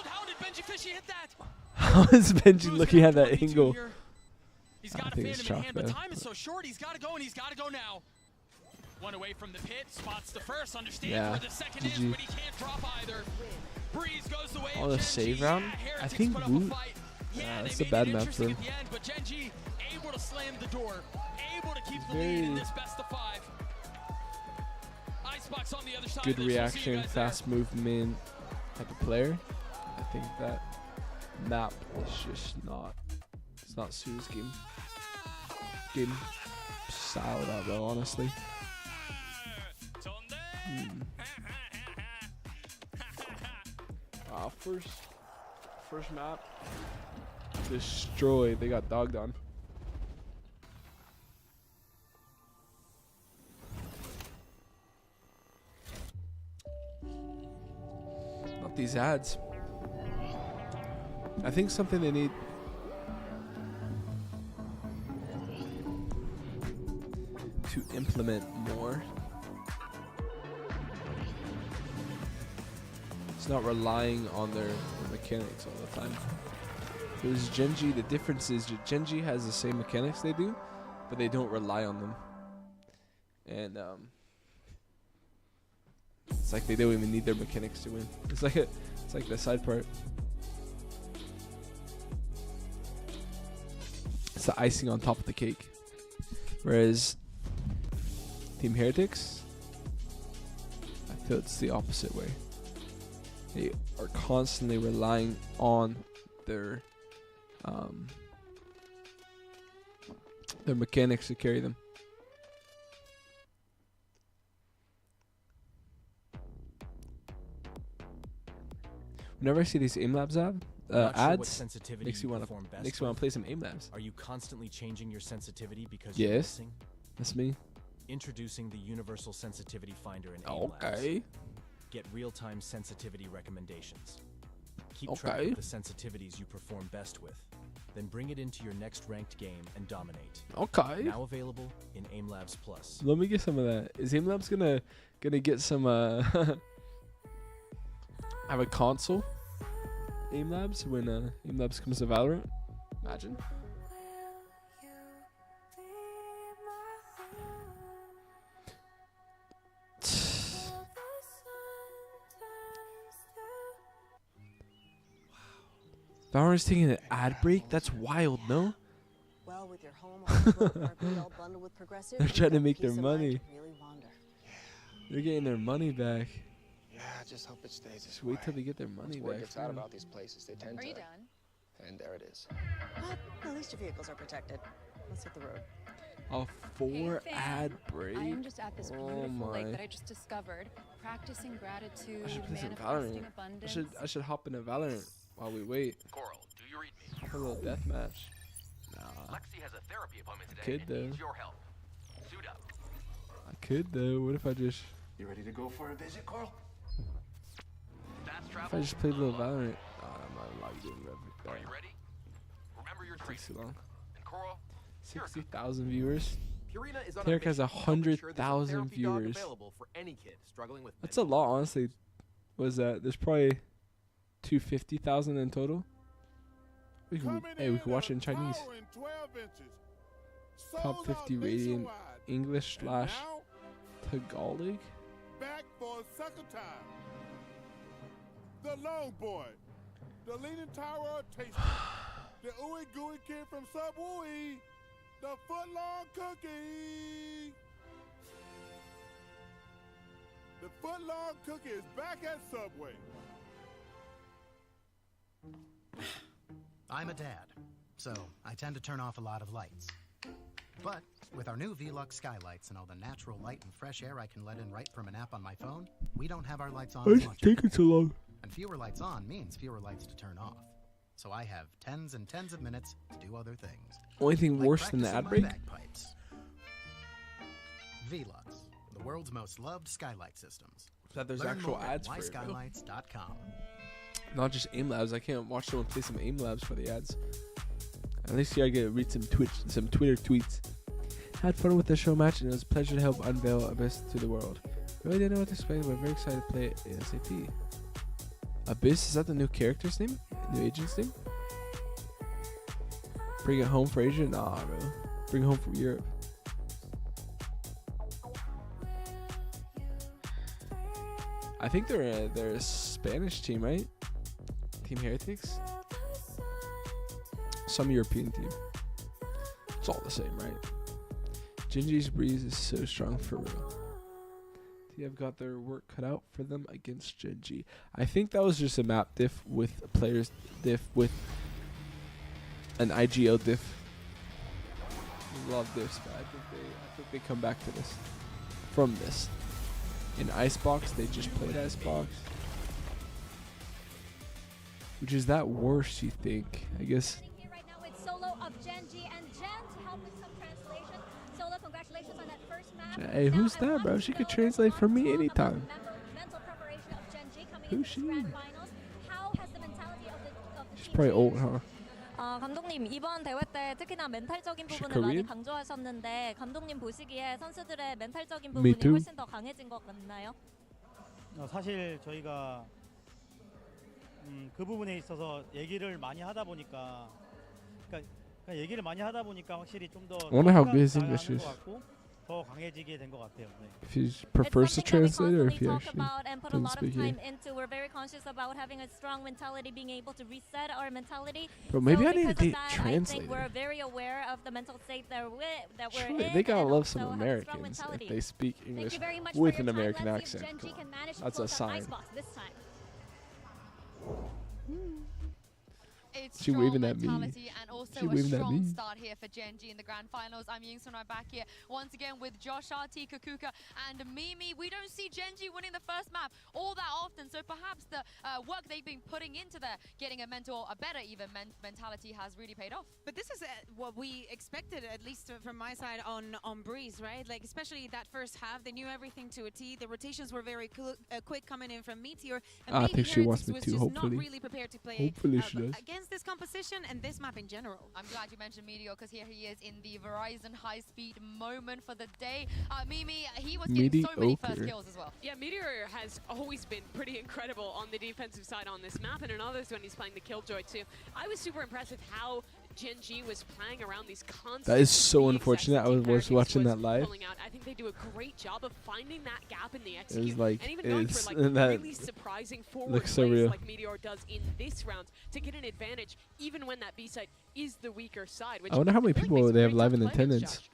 How did Benji Fishy hit that? How is Benji Boo's looking gonna at that have to 1v2 angle? here. He's I got a think it's Phantom in chalk hand, but there, time is so short. He's got to go, and he's got to go now. One away from the pit, spots the first, understands Yeah, where the second is, GG. but he can't drop either. Breeze goes the way Oh, of the Gen save G. round? Yeah, I Heretics think put up a Wu- fight. Yeah, that's they a made bad it map interesting for at the end, but Gen G able to slam the door, able to keep the Very lead in this best of 5. Icebox on the other side Good of this. We'll see you reaction, guys there. fast movement type of player. I think that map is just not. It's not Sue's game style that well, honestly. First map destroyed. They got dogged on. Not these ads. I think something they need to implement more. It's not relying on their mechanics all the time. Because Gen G, the difference is Gen G has the same mechanics they do, but they don't rely on them. And it's like they don't even need their mechanics to win. It's like the side part. It's the icing on top of the cake. Whereas Team Heretics, I feel it's the opposite way. They are constantly relying on their mechanics to carry them. Whenever I see these aim labs ads, makes you want to play some aim labs. Are you constantly changing your sensitivity because Yes. you're missing? That's me. Introducing the Universal Sensitivity Finder in aim labs. Okay. Get real-time sensitivity recommendations. Keep Okay. track of the sensitivities you perform best with. Then bring it into your next ranked game and dominate. Okay. Now available in Aim Labs Plus. Let me get some of that. Is aim labs gonna get some have a console aim labs when aim labs comes to Valorant? Imagine. Valorant's taking an ad break? That's wild, no? Well, with your home all bundled with Progressive, They're trying to make their peace of mind money. to really wander. They're getting their money back. Yeah, I just hope it stays this Just wait way. till they get their money Once word back. gets out about these places, they tend Are to. you done? And there it is. But at least your vehicles are protected. Let's hit the road. A 4 Hey, fam. ad break? I am just at this Oh beautiful lake my. that I just discovered, practicing gratitude, I should play some manifesting Valorant. abundance. I should hop into Valorant while we wait. Coral, do you read me? Hop a little deathmatch. Nah, Lexi has a therapy appointment today could and though. needs your help. Suit up. I could though. What if I just You ready to go for a visit, Coral? Fast travel. if I just played a little Valorant? I'm not logged in. Are you ready? Remember your Takes too long. And Coral, 60,000 viewers. Purina is on Derek a has mission to help ensure there's a 100,000 therapy dog viewers. available for any kid struggling with That's a lot, honestly. Was that? There's probably 250,000 in total. We can watch it in Chinese. Top 50 rating English / Tagalog. Back for a second time. The Long Boy, the Leaning Tower of Tasty, the Ooey Gooey Kid from Subway, the Footlong Cookie. The Footlong Cookie is back at Subway. I'm a dad, so I tend to turn off a lot of lights. But with our new V-Lux skylights and all the natural light and fresh air I can let in right from an app on my phone, we don't have our lights on Why as is it much. taking so long? And fewer lights on means fewer lights to turn off. So I have tens and tens of minutes to do other things. Only thing Like worse than the ad practicing break? my bagpipes. V-Lux, the world's most loved skylight systems. That there's Learn actual more at ads for it, bro. whyskylights.com. Not just aim labs. I can't watch someone play some aim labs for the ads. At least you gotta read some Twitter tweets. Had fun with the show match, and it was a pleasure to help unveil Abyss to the world. Really didn't know what to expect, but very excited to play it ASAP. Abyss, is that the new character's name? New agent's name? Bring it home for Asia? Nah, bro. Bring it home from Europe. I think they're a Spanish team, right? Team Heretics? Some European team. It's all the same, right? Geng G's breeze is so strong for real. TF got their work cut out for them against Geng G. I think that was just a map diff with a players diff with an IGL diff. Love diffs, but I think they come back to this from this. In Icebox, they just played Icebox. Which is that worse, you think? I guess. Here right now with solo of Geng G and Jen to help with some translation. Solo, congratulations on that first match. Hey, who's that, bro? She could translate for me anytime. Mental preparation of Geng G coming Who's into she? this grand finals. How has the mentality of the She's team probably old, changed? huh? 감독님 이번 대회 때 특히나 멘탈적인 She 부분을 많이 Korean? 강조하셨는데 감독님 보시기에 선수들의 멘탈적인 Me 부분이 too. 훨씬 더 강해진 것 같나요? 사실 저희가 그 부분에 있어서 얘기를 많이 하다 보니까 얘기를 많이 하다 보니까 확실히 좀 더 I wonder how good his English is. 더 강해지게 된 것 같아요. 네. If he prefers to translate or if he talk actually about and put a doesn't lot of speak time here. into. We're very conscious about having a strong mentality, being able to reset our mentality. But maybe so I need to because of date that, I translator. think we're very aware of the mental state that we're Surely in. they gotta and love some also have a strong Americans if mentality. they speak English Thank you very much with for an your time. American Let's see if accent. Geng G can manage to That's a close out sign. Icebox this time. It's She strong waving at me. mentality and also She a waving at strong me. start here for Gen G in the grand finals. I'm Yingsun right back here once again with Josh, RT, Kakuka, and Mimi. We don't see Gen G winning the first map all that often, so perhaps the work they've been putting into their getting a better even mentality has really paid off. But this is what we expected, at least from my side on Breeze, right? Like especially that first half, they knew everything to a T. The rotations were very quick coming in from Meteor. And I think she wants me was to. just Hopefully, not really prepared to play hopefully she does. against this composition and this map in general. I'm glad you mentioned Meteor because here he is in the Verizon high-speed moment for the day. Mimi, he was getting so many first kills as well. Yeah, Meteor has always been pretty incredible on the defensive side on this map, and in others when he's playing the Killjoy too. I was super impressed with how Gen G was playing around these constant. That is so unfortunate. I was watching that live. I think they do a great job of finding that gap in the It execute, was like, and even going for like that really surprising forward looks plays surreal. like Meteor does in this round to get an advantage, even when that B side is the weaker side. Which I wonder how many really people makes they a have great live tough in play against attendance. Josh.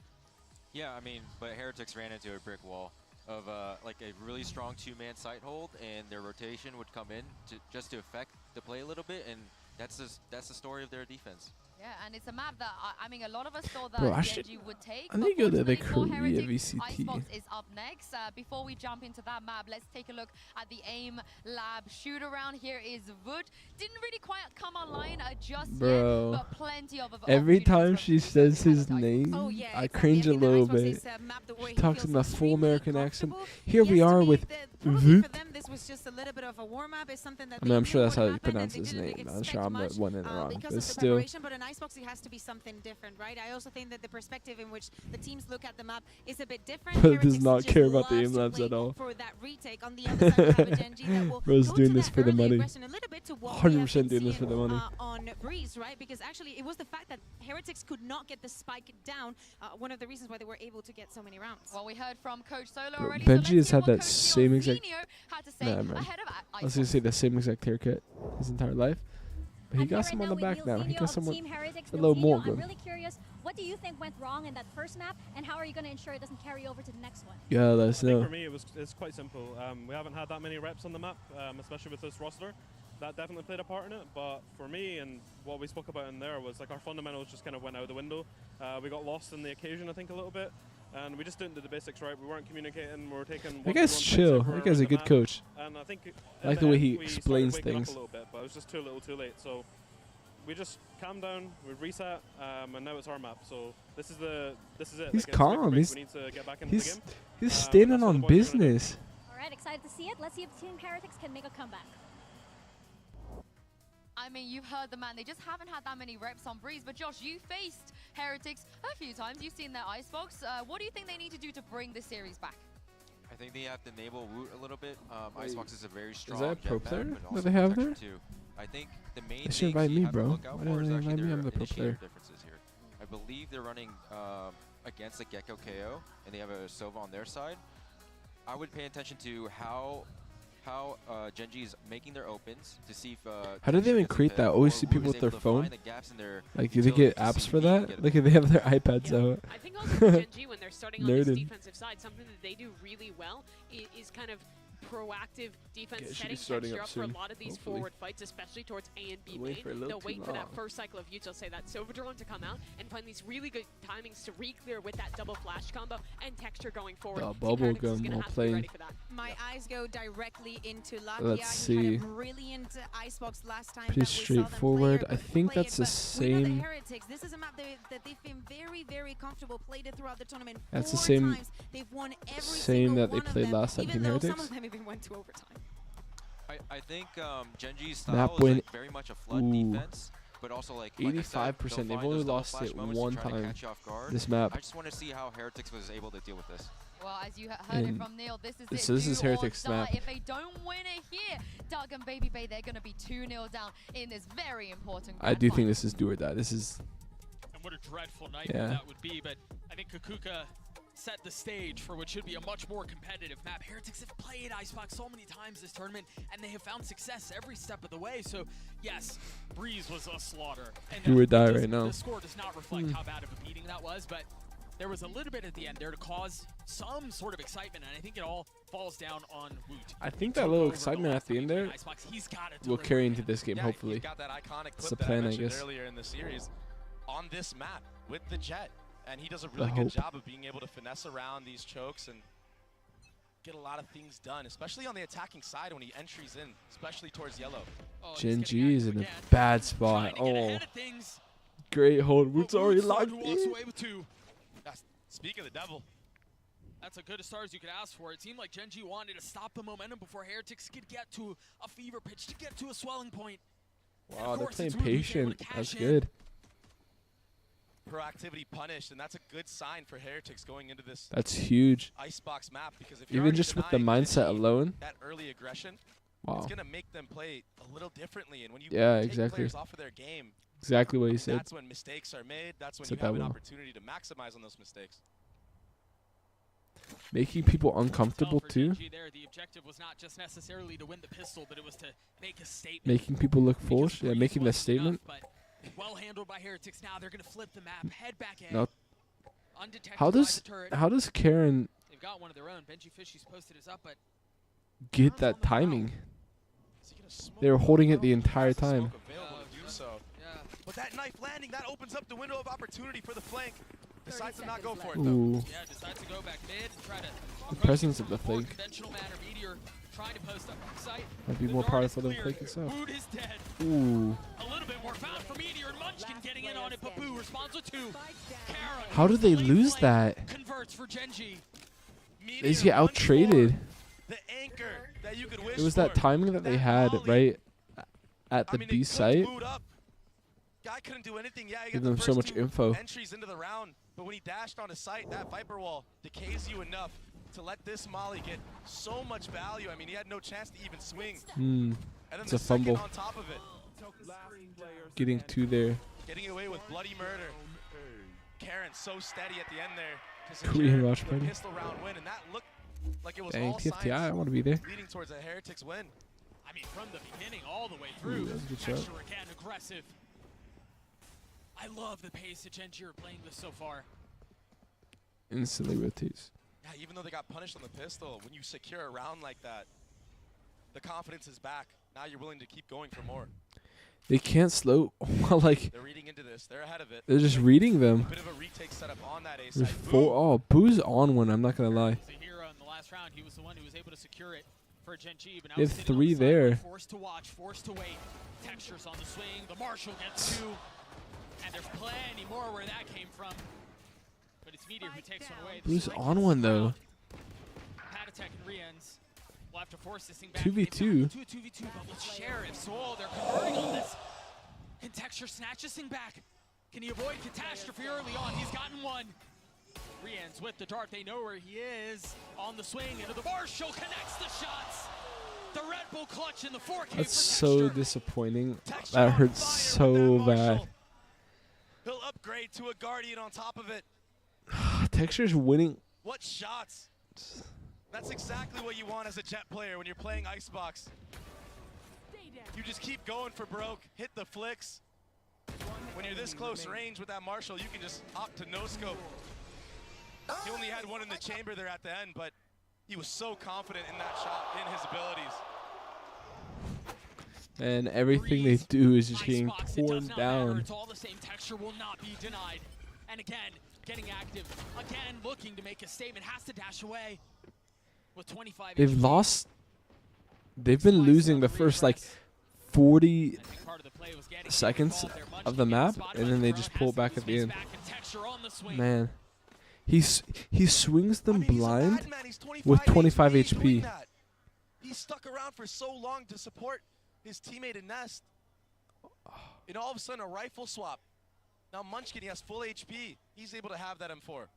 Yeah, I mean, but Heretics ran into a brick wall of like a really strong two-man site hold, and their rotation would come in just to affect the play a little bit, and that's the story of their defense. Yeah, and it's a map that, I mean, a lot of us thought that Bro, Gen G would take. I need to go to the fortunately for Korea Heretics, VCT. Icebox is up next. Before we jump into that map, let's take a look at the AIM Lab shoot-around. Here is Wood. Didn't really quite come online just Bro, yet, but plenty of every time she says his name, Oh, yeah, I exactly. cringe I a think the little Icebox bit. is, map the way She he talks feels in a full extremely American accent. comfortable. Here we Yes, to are me, with probably Wood. for them, this was just a little bit of a warm-up. It's something that I mean, they I'm sure knew that's would how you happen, pronounce and they his didn't name. I'm expect sure I'm much, not one in wrong, because but of the still. preparation. But an Icebox, it has to be something different, right? I also think that the perspective in which the teams look at the map is a bit different. Does Heretics not just care about the loves aim to labs play at all. For that retake on the other side, we have a Gen G that will Bro's go doing to this that for the early money. aggression, a little bit to what we have 100% been doing this for the seeing, money. on Breeze, right? Because actually, it was the fact that Heretics could not get the spike down. One of the reasons why they were able to get so many rounds. Well, we heard from Coach Solo Bro, already. Benji has so had that let's same hear what exact. Coach had to say Nah, man. ahead of I was gonna say the same exact haircut his entire life, but he And got here some right on the now back with now. He Nilzinho got of some Team Heretics. a little more Nilzinho, good. I'm really curious, what do you think went wrong in that first map, and how are you going to ensure it doesn't carry over to the next one? Yeah, let us I think know. for me, it's quite simple. We haven't had that many reps on the map, especially with this roster. That definitely played a part in it. But for me, and what we spoke about in there was like our fundamentals just kind of went out the window. We got lost in the occasion, I think, a little bit. And we just didn't do the basics right. We weren't communicating. We were taking. That guy's chill. That guy's a good coach. And I think I like the way he explains things. A little bit, but it was just too little, too late. So we just calmed down. We reset, and now it's our map. So this is it. He's Like, calm. we need to get back into the game. He's standing that's what on the boys are gonna do. business. All right, excited to see it. Let's see if Team Heretics can make a comeback. I mean, you've heard the man. They just haven't had that many reps on Breeze. But Josh, you faced Heretics a few times. You've seen their Icebox. What do you think they need to do to bring this series back? I think they have to enable Woot a little bit. Icebox is a very strong. Is that a pro jet player map, but that also they have protection there? Too. I think the main They should things invite you me, have to bro. look out Why for don't is they actually invite me? their I'm the pro initiator player. differences here. I believe they're running against the Gecko KO, and they have a Sova on their side. I would pay attention to how Gen G is making their opens to see if. How did they even create that? Always see people with their phone. Like, do they get apps for that? Like, if they have their iPads out. I think also for Gen G, when they're starting on this Nerded. defensive side, something that they do really well is kind of proactive defense, Yeah, it should setting be starting texture up up for a soon, lot of these hopefully. forward fights, especially towards A and B Wait main. for a little They'll too wait for that long. first cycle of Utes, they'll say that Sova drone to come out and find these really good timings to re-clear with that double flash combo and texture going forward. The Team bubble Heretics is gum gonna while have to be playing. ready for that. My eyes go directly into Lakia. Let's He had see. a brilliant Icebox last time. Pretty that we saw them straightforward. play I think it, that's the but we know the same. Heretics. This is a map that they've been very, very comfortable. Played it throughout the tournament. That's the 4 same. times. They've won every Same single that they one of played them, last time. even Team though some Heretics. of them even went to overtime. I think Gen G's Map style is win. like very much a flood Ooh. defense, but also like 85%. They've only lost it one time. This map. I just want to see how Heretics was able to deal with this. Well, as you heard it And from Neil, this is this- it. so this do is or Heretics' die. map. If they don't win it here, Doug and Baby Bay, they're going to be 2-0 down in this very important I grand do final. think this is do or die. This is. And what a dreadful night Yeah. that would be, but I think Kakuka set the stage for what should be a much more competitive map. Heretics have played Icebox so many times this tournament, and they have found success every step of the way. So, yes, Breeze was a slaughter. And Do or die does- right now. The score does not reflect how bad of a beating that was, but there was a little bit at the end there to cause some sort of excitement, and I think it all falls down on Woot. I think that little excitement at the end there will carry into this game, hopefully. Got that iconic It's clip the that I plan, I mentioned guess. earlier in the series on this map with the Jet, and he does a really good job of being able to finesse around these chokes and get a lot of things done, especially on the attacking side when he entries in, especially towards yellow. Gen G is in a bad spot. Oh, great hold. Woot's already locked in. Speak of the devil. That's as good a start as you could ask for. It seemed like Gen G wanted to stop the momentum before Heretics could get to a fever pitch, to get to a swelling point. Wow, they're playing patient. That's good. Proactivity punished, and that's a good sign for Heretics going into this. That's huge. Icebox map, because if you're Even just with the mindset alone. That early aggression, wow. It's gonna make them play a little differently, and when you take players off of their game, exactly what you said. That's when mistakes are made. That's when you have an opportunity to maximize on those mistakes. Making people uncomfortable too. The objective was not just necessarily to win the pistol, but it was to make a statement. Making people look foolish. Yeah, making that statement. But well handled by Heretics. Now they're gonna flip the map, head back in. No. Undetected How does Karen They've got one of their own. Benji Fishy's posted his up, but get that timing? They were holding it the entire time. But that knife landing, that opens up the window of opportunity for the flank. Decides to not go for it Ooh. though. Yeah, decides to go back mid and try to The presence of the flank conventional manner. Meteor trying to post up sight. might be more powerful than flank itself. Woot is dead. Ooh. A little bit more found for Meteor, and Munchkin getting in on it, but Boo responds with 2. Karen How did they lose that? converts for Gen G. They just get out traded. The anchor that you could wish It was that timing that they had right at the B site. Guy couldn't do anything. Yeah, he Give got them the so first much 2 info. entries into the round, but when he dashed onto site, that Viper wall decays you enough to let this Molly get so much value. I mean, he had no chance to even swing. And then It's the a fumble. second on top of it. Getting 2 there. Getting away with bloody murder. Karen so steady at the end there to secure Korean watch the party. pistol round win, and that looked like it was Dang, all TFTI, I signs want to be there. leading towards a Heretics win. I mean, from the beginning all the way through. That was a good shot. Texture again, aggressive. I love the pace that Gen G are playing this so far. Instantly rotates. Yeah, even though they got punished on the pistol, when you secure a round like that, the confidence is back. Now you're willing to keep going for more. They can't slow. Like They're reading into this. They're ahead of it. they're just reading them. Bit of a retake setup on that A There's side. 4. Oh, Boo's on one. I'm not gonna lie. He's a hero in the last round. He was the one who was able to secure it for Gen G. But now They have he's sitting on 3 the side, there. Forced to watch, forced to wait. Textures on the swing. The Marshall gets 2. And there's plenty more where that came from. But it's Meteor who takes one away. Boo's on one though. Pat attack and re-ends. We'll have to force this thing back. 2v2. 2v2, but with Sheriff. So they're converting on this. Can Texture snatch this thing back? Can he avoid catastrophe early on? He's gotten 1. Re-ends with the dart. They know where he is. On the swing into the Marshall. Connects the shots. The Red Bull clutch in the 4K. That's so disappointing. That hurts so bad. He'll upgrade to a Guardian on top of it. Texture's winning. What shots? That's exactly what you want as a Jet player when you're playing Icebox. You just keep going for broke, hit the flicks. When you're this close range with that Marshall, you can just opt to no scope. He only had 1 in the chamber there at the end, but he was so confident in that shot, in his abilities. And everything they do is just getting torn down. It's all the same. Texture will not be denied. And again, getting active. Again, looking to make a statement. Has to dash away. With 25 They've lost. They've been losing the first like 40 seconds of the map, and then they just pull back at the end. Man, he swings them blind with 25 HP. He stuck around for so long to support his teammate in Nest. And all of a sudden, a rifle swap. Now Munchkin, he has full HP. He's able to have that M4.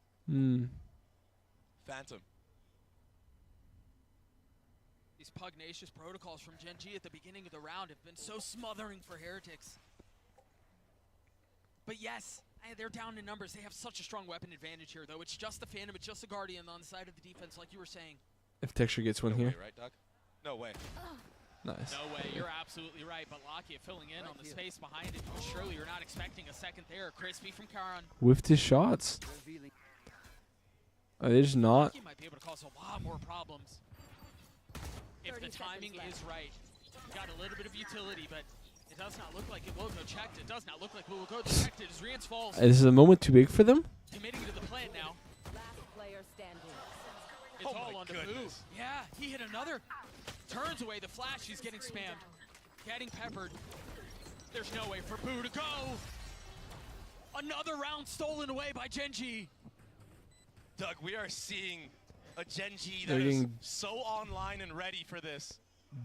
Phantom. These pugnacious protocols from Gen G at the beginning of the round have been so smothering for Heretics. But yes, they're down in numbers. They have such a strong weapon advantage here, though. It's just the Phantom. It's just the Guardian on the side of the defense, like you were saying. If Texture gets one No here. way, right, Doug? No way. Nice. No way, you're absolutely right. But Lakia filling in on the space behind it. Surely you're not expecting a second there. Crispy from Karan. Whiffed his shots. Are they just not? He might be able to cause a lot more problems if the timing is right. Got a little bit of utility, but it does not look like it will go checked. It does not look like it will go detected as Rians falls. This is a moment too big for them. Committing to the plan now. It's all on the Boo. Yeah, he hit another. Turns away the flash. He's getting spammed. Getting peppered. There's no way for Boo to go. Another round stolen away by Geng G. Doug, we are seeing a Geng G They're that is getting so online and ready for this.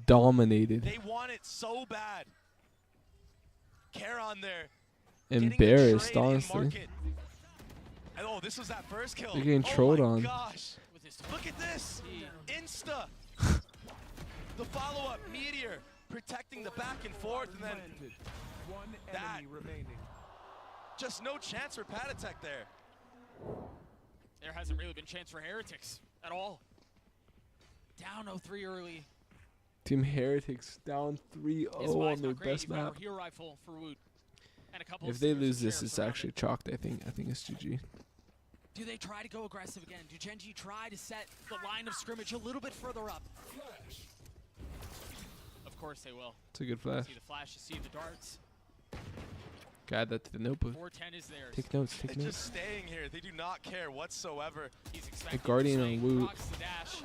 dominated. They want it so bad. Caron there. Embarrassed, honestly. And oh, this was that first kill. They're getting trolled on. Gosh. Look at this. Insta. The follow-up, Meteor, protecting the back and forth, and then that. Just no chance for Patatek there. There hasn't really been chance for Heretics at all. Down 0-3 early. Team Heretics down 3-0 on their best map. If they lose this, it's actually chalked. I think it's GG. Do they try to go aggressive again? Do Geng G try to set the line of scrimmage a little bit further up? Of course they will. It's a good flash. See the flash, you see the darts. Guide that to the notebook. 410 is theirs. Take notes, take They're notes. just staying here. They do not care whatsoever. He's The expecting Guardian on Woot. rocks the dash.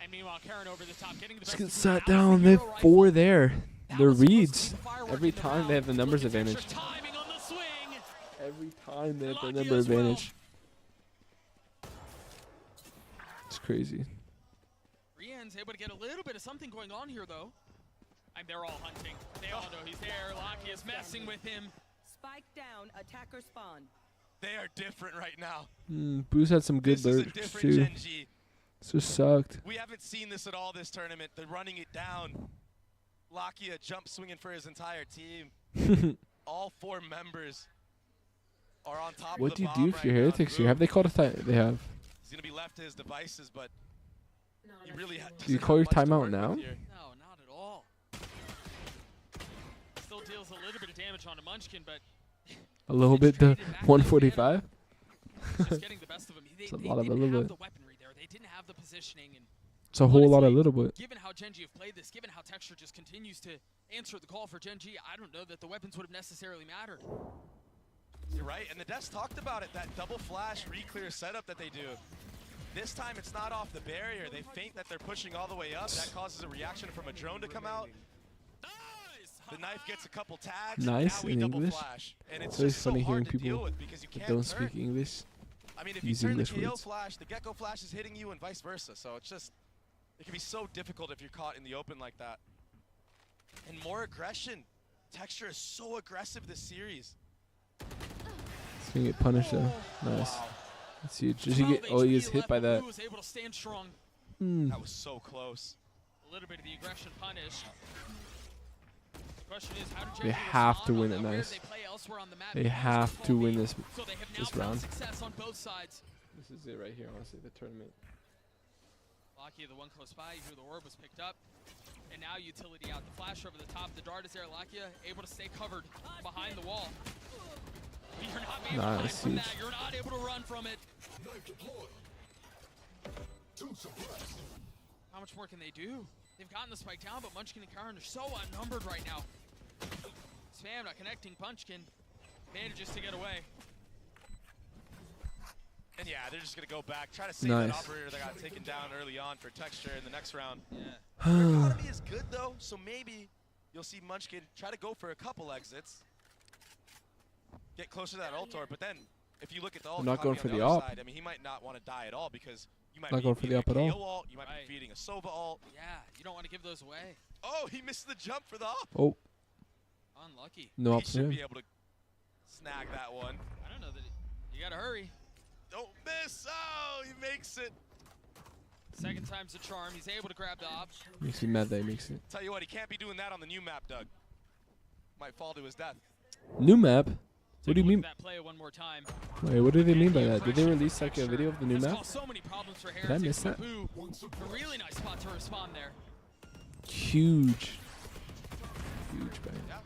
And meanwhile, Caron over the top, getting the Just best get of sat Boo. down. They have 4 there. They're reads. Every time they have the numbers advantage. Timing on the swing. Every time they have the number advantage. It's crazy. Rian's able to get a little bit of something going on here, though. And they're all hunting. They all know he's there. Lockie is messing with him. Spike down, attacker spawn. They are different right now. Boo's had some good This is a lurks different too. Geng G. This just sucked. We haven't seen this at all this tournament. They're running it down. Lakia jump swinging for his entire team. All 4 members are on top What of do the you bomb do if you're right now. Heretics here? Have they called a time? They have. He's going to be left to his devices, but he really Do you call your timeout now? No, not at all. Still deals a little bit of damage onto Munchkin, but A little bit to 145. just getting the best of him. It's a lot of a little bit. The weaponry there. They didn't have the positioning. And It's a whole lot of little bit. given how Geng G have played this, given how Texture just continues to answer the call for Geng G, I don't know that the weapons would have necessarily mattered. You're right, and the devs talked about it, that double flash re-clear setup that they do. This time it's not off the barrier. They feint that they're pushing all the way up. That causes a reaction from a drone to come out. The knife gets a couple tags. Nice now we in double English. Flash. And it's It's always just so funny hearing hard to deal people with because you that can't don't turn. speak English I mean, if you use turn English the KO words. flash, the Gecko flash is hitting you and vice versa. So it's just, it can be so difficult if you're caught in the open like that. And more aggression. Texture is so aggressive this series. He's gonna get punished though. Nice. Let's see. Did he get? Oh, he gets hit by that. Boo was able to stand strong. That was so close. A little bit of the aggression punished. The question is, how do They Geng G have to respond win on it that? Where nice. do they play elsewhere on the map? They have to win this So they have now this found round. success on both sides. This is it right here, honestly, the tournament. Lakia, the one close by, you hear the orb was picked up. And now utility out. The flash over the top. The dart is there. Lakia able to stay covered behind the wall. You're not able to hide from that. You're not able to run from it. How much more can they do? They've gotten the spike down, but Munchkin and Caron are so outnumbered right now. Spam not connecting. Munchkin manages to get away. And yeah, they're just going to go back, try to save that operator that got taken down early on for Texture in the next round. Yeah. Their economy is good, though, so maybe you'll see Munchkin try to go for a couple exits. Get closer to that Ultor, but then if you look at the ult, Not going for on the other op. side, I mean, he might not want to die at all because you might Not be going for the feeding op a at all. KO ult, you might be feeding a Sova ult. Yeah, you don't want to give those away. Oh, he missed the jump for the op. Oh. Unlucky. No He op for should him. be able to snag that one. I don't know that you got to hurry. Don't miss. Oh, he makes it. Second time's a charm. He's able to grab the op. Makes me mad that he makes it. Tell you what, he can't be doing that on the new map, Doug. Might fall to his death. New map? What do you mean? That play one more time. Wait, what do they mean by that? Did they release like a video of the new That's map? caused so many problems for Did I miss that? Boo. A really nice spot to respond there. Huge. Huge bang. Yeah,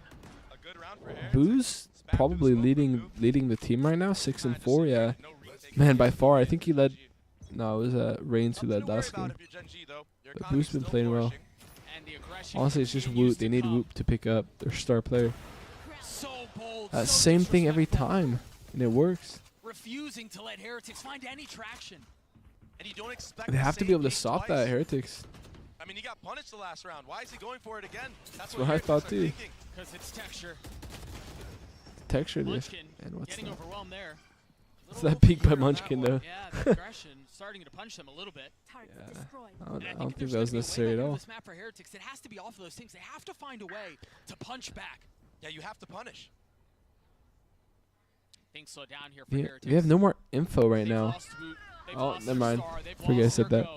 a good round for Heretics. Boo's probably leading the team right now, 6-4. Yeah, man, by far. I think he led No, it was Reigns who led last game. But Woot's been playing well. Honestly, it's just Woot. They need Woot to pick up their star player. Same thing every time, and it works. Refusing to let Heretics find any traction. And you don't expect They have to be able to stop that Heretics. I mean, he got punished the last round. Why is he going for it again? That's what I thought too. Because it's texture. Texture this. And what's Getting that? overwhelmed there. It's that peak by Munchkin though. Yeah, the aggression starting to punch them a little bit. I don't think that was necessary at all. This map for Heretics, it has to be off of those things. They have to find a way to punch back. Yeah, you have to punish. Things slow down here for Heretics. We have no more info right now. Oh, never mind. Forget I said that.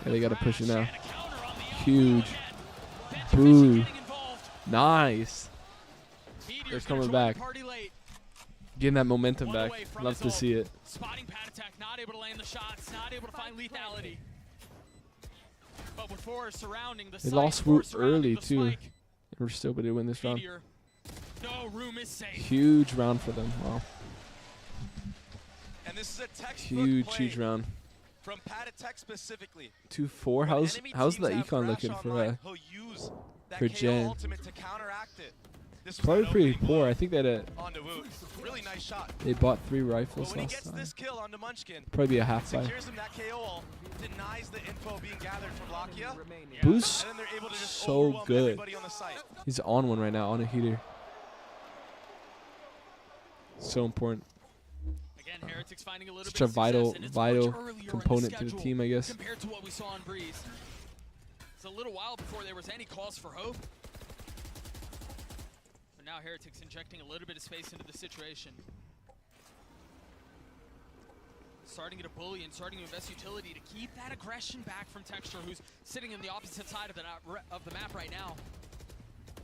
Yeah, they gotta push it now. Huge. Boo. Nice. They're coming back. Getting that momentum back. Love to see it. Spotting pad attack, not able to land the shots, not able to find lethality. But with four surrounding the They lost Woot early too. We're still able to win this round. No room is safe. Huge round for them. Wow. And this is a textbook Huge round. From pad attack specifically. 2-4. How's the econ looking for Gen? Ultimate to counteract it. Probably pretty poor. I think that really nice shot. They bought 3 rifles when he last gets time. this kill onto Munchkin, probably be a half buy. secures him that KO, denies the info being gathered from Lakia. Boo's and then they're able to just so good. everybody on the site. He's on one right now, on a heater. So important. Again, Heretics finding a little Such a vital earlier component to the team, I guess. Compared to what we saw on Breeze. It's a little while before there was any cause for hope. But now Heretics injecting a little bit of space into the situation. Starting to bully and starting to invest utility to keep that aggression back from Texture, who's sitting on the opposite side of the map right now.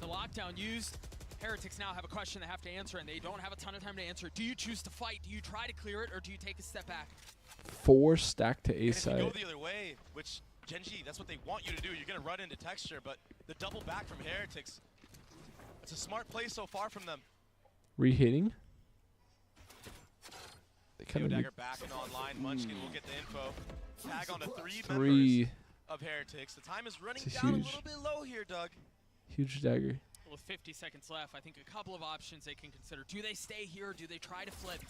The lockdown used. Heretics now have a question they have to answer, and they don't have a ton of time to answer. Do you choose to fight? Do you try to clear it, or do you take a step back? 4 stacked to A And side. if you go the other way, which Geng G, that's what they want you to do. You're going to run into Texture, but the double back from Heretics, it's a smart play so far from them. Rehitting. They kind of Dagger back and online. Munchkin will get the info. Tag on to 3 members of Heretics. The time is running down a little bit low here, Doug. Huge dagger. With 50 seconds left, I think a couple of options they can consider. Do they stay here? Do they try to flip?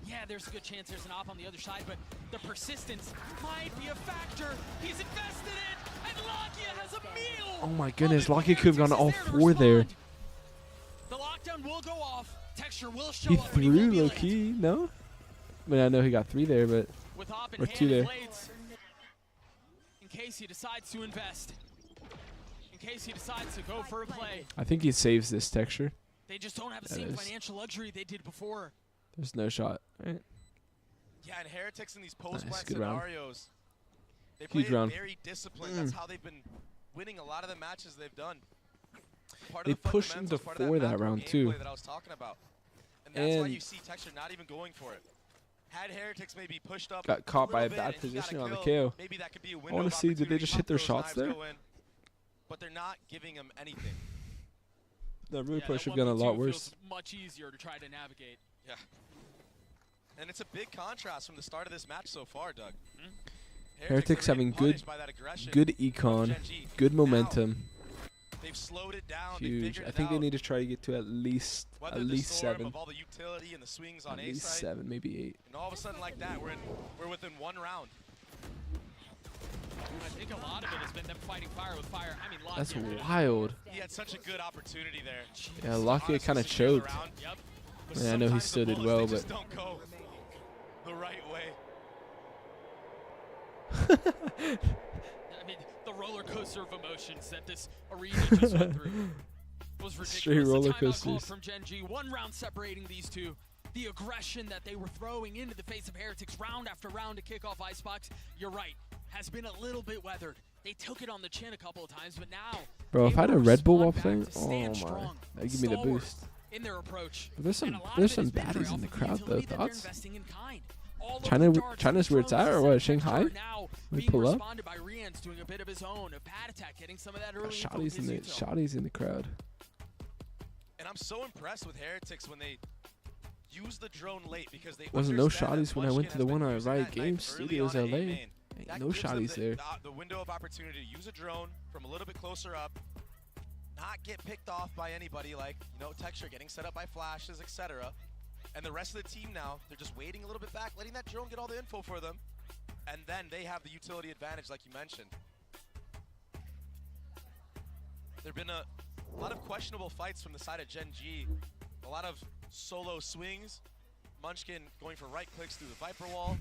Yeah, there's a good chance there's an op on the other side, but the persistence might be a factor. He's invested it, and Lakia has a meal. Oh my goodness, Lakia could have gone all 4 there. The lockdown will go off. Texture will show He up. threw low key, no? I mean, I know he got 3 there, but With op in or hand 2 there. blades, in case he decides to invest. In case he decides to go for a play. I think he saves this Texture. They just don't have the same financial luxury they did before. There's no shot. Right. Yeah, and Heretics in these post-plant scenarios, they Huge play round. very disciplined. That's how they've been winning a lot of the matches they've done. They pushed him to 4 that round too. That I was talking about. And that's why you see Texture not even going for it. Had Heretics maybe pushed up, got caught by a bad position on the KO. Maybe that could be a I window want of to see, did they just hit their those shots knives there? go in, but they're not giving him anything. That really probably should have gone a lot worse. Much easier to try to navigate. Yeah. And it's a big contrast from the start of this match so far, Doug. Heretics having good econ, good momentum. They've slowed it down. Huge. I think they need to try to get to at least 7. Of all the utility and the swings on at least 7, maybe 8. And all of a sudden, like that, we're within 1 round. I think a lot of it has been them fighting fire with fire. I mean, Lakia. That's wild. He had such a good opportunity there. Yeah, Lakia kind of choked. Yep. Yeah, I know he still did well, but don't go the right way. I mean, the roller coaster of emotions that this arena just went through was ridiculous. Straight roller The timeout called coasters. from Geng G. 1 round separating these two. The aggression that they were throwing into the face of Heretics round after round to kick off Icebox, you're right, has been a little bit weathered. They took it on the chin a couple of times, but now, bro, if I had a Red Bull while playing, to oh stand my, strong, that'd give me the boost. in their approach. But there's And some a lot of it baddies has been in off the of crowd though. utility that they're Thoughts? investing in kind. All of China, the darts China's where it's at, or what? Shanghai? now We being pull up. responded by Rian's doing a bit of his own, a pad attack, getting some of that early info Shotty's in with the his util. Shotty's in the crowd. And I'm so impressed with Heretics when they use the drone late because they Wasn't no understand shotties that when I went Munchkin to the has one been at using Riot that Game knife early Studios on at LA. A main. Ain't That no gives them shotties there. the window of opportunity to use a drone from a little bit closer up, not get picked off by anybody like, you know, Texture getting set up by flashes, etc. And the rest of the team now, they're just waiting a little bit back, letting that drone get all the info for them. And then they have the utility advantage like you mentioned. There have been a lot of questionable fights from the side of Gen G. A lot of solo swings. Munchkin going for right clicks through the Viper wall.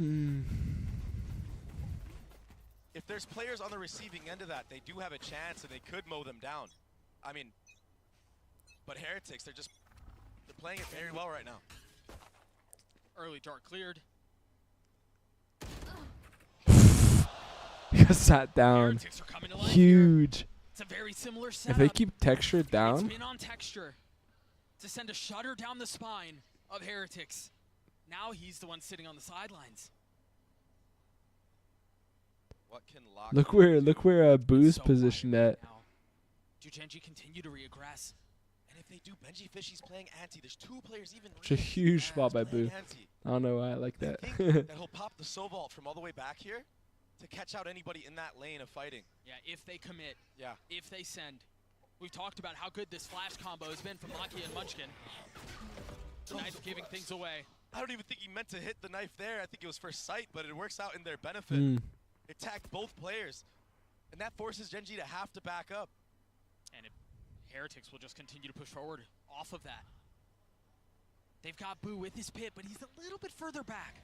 If there's players on the receiving end of that, they do have a chance and they could mow them down. I mean, but Heretics, they're playing it very well right now. Early dart cleared. Got sat down. Huge. It's a very similar If setup. they keep Texture It's down, been on Texture to send a shutter down the spine of Heretics. Now he's the one sitting on the sidelines. What can lock look where Boo's positioned at. Do Gen G continue to regress? And if they do, Benji Fishy's playing anti. There's two players even. It's a huge spot by Boo. Anti. I don't know why I like that. I think that he'll pop the Soul Vault from all the way back here to catch out anybody in that lane of fighting. Yeah, if they commit. Yeah. If they send. We've talked about how good this flash combo has been from Lucky and Munchkin. Knife giving things away. I don't even think he meant to hit the knife there. I think it was for sight, but it works out in their benefit. It tagged both players. And that forces Gen G to have to back up. And Heretics will just continue to push forward off of that. They've got Boo with his pit, but he's a little bit further back.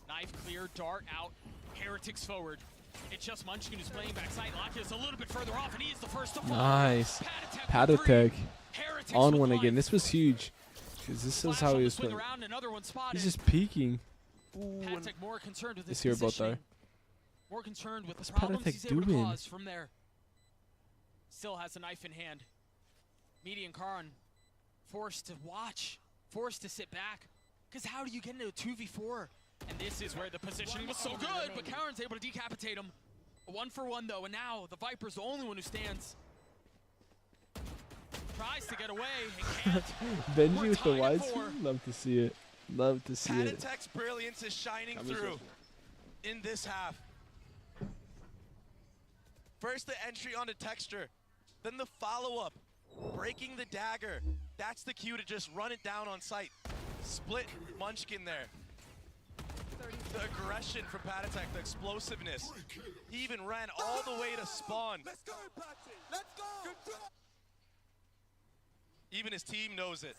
Knife clear, dart out, Heretics forward. It's just Munchkin who's playing backside. Lakia's a little bit further off, and he is the first to fall. Nice. Patatech on one again. This was huge. Because this is how he was playing. He's just peeking. Patatech more concerned with his This here both are. More concerned with the What's problems Patatech he's able to doing? cause from there. Still has a knife in hand. Median Karan forced to watch, forced to sit back. Because how do you get into a 2v4? And this is where the positioning was so good, but Karen's able to decapitate him. A 1-for-1 though, and now the Viper's the only one who stands. Tries to get away and can't. Benji with the widescreen? Love to see it. Love to see it. Patatech's brilliance is shining through in this half. First the entry onto Texture, then the follow-up, breaking the dagger. That's the cue to just run it down on sight. Split Munchkin there. The aggression from Patatech, the explosiveness. He even ran all the way to spawn. Let's go, Patsy. Let's go. Even his team knows it.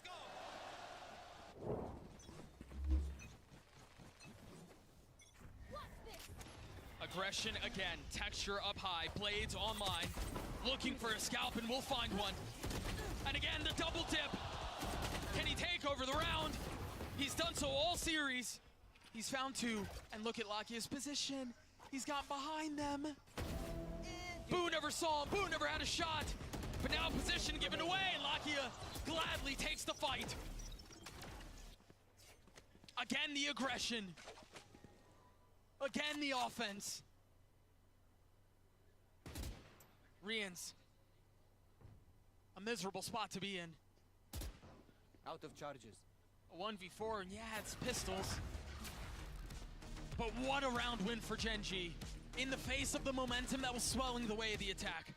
Aggression again, Texture up high, blades online, looking for a scalp and we'll find one. And again, the double dip. Can he take over the round? He's done so all series. He's found two, and look at Lakia's position. He's got behind them. Boo never saw him, Boo never had a shot. But now position given away, and Lakia gladly takes the fight. Again, the aggression. Again, the offense. Rians, a miserable spot to be in. Out of charges. A 1v4, and yeah, it's pistols. But what a round win for Gen G. In the face of the momentum that was swelling the way of the attack.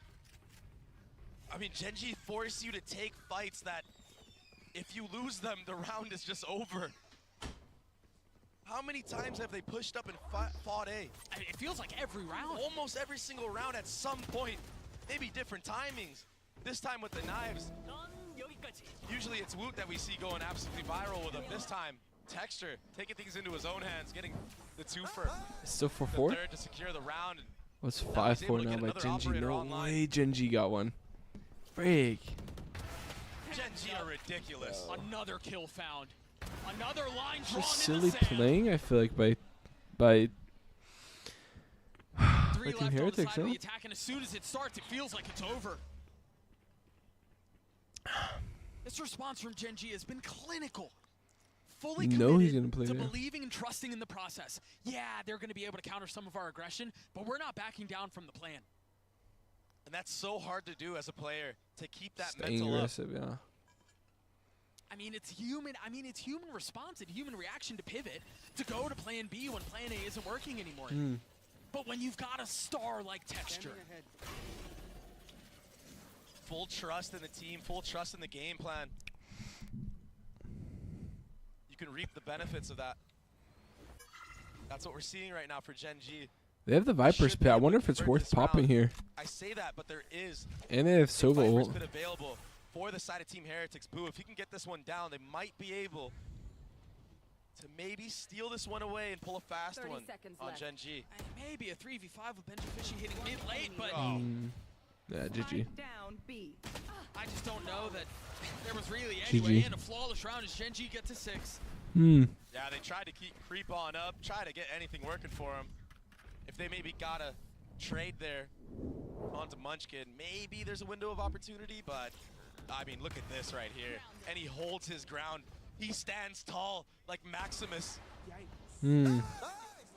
I mean, Gen G force you to take fights that if you lose them, the round is just over. How many times have they pushed up and fought A? I mean, it feels like every round. Almost every single round at some point. Maybe different timings. This time with the knives. Usually it's Woot that we see going absolutely viral with him. This time, Texture taking things into his own hands, getting the twofer. It's still 4-4? The third to secure the round. What's 5-4 now by Gen G? No way Gen G got one. Freak. Gen G are ridiculous. Another kill found. Another line drawn Just in silly the sand. playing, I feel like, by Three Team left on the Heretics, side of huh? the attack, and as soon as it starts, it feels like it's over. This response from Gen G has been clinical. Fully You committed know he's gonna play to there. believing and trusting in the process. Yeah, they're going to be able to counter some of our aggression, but we're not backing down from the plan. And that's so hard to do as a player, to keep that Staying mental aggressive, up. yeah. I mean, it's human. I mean, it's human response and human reaction to pivot to go to plan B when plan A isn't working anymore. But when you've got a star like Texture, full trust in the team, full trust in the game plan. You can reap the benefits of that. That's what we're seeing right now for Gen G. They have the Viper's pit. I wonder if it's worth popping here. I say that, but there is. And they have Sova ult. Pit available for the side of Team Heretics. Boo, if he can get this one down, they might be able to maybe steal this one away and pull a fast one on Gen G. Maybe a 3v5 with Benji Fishy hitting mid late, but yeah, GG. I just don't know that there was really any way in. A flawless round as Gen G get to 6. Yeah, they tried to creep on up, try to get anything working for him. If they maybe got a trade there onto Munchkin, maybe there's a window of opportunity, but I mean, look at this right here. And he holds his ground. He stands tall like Maximus.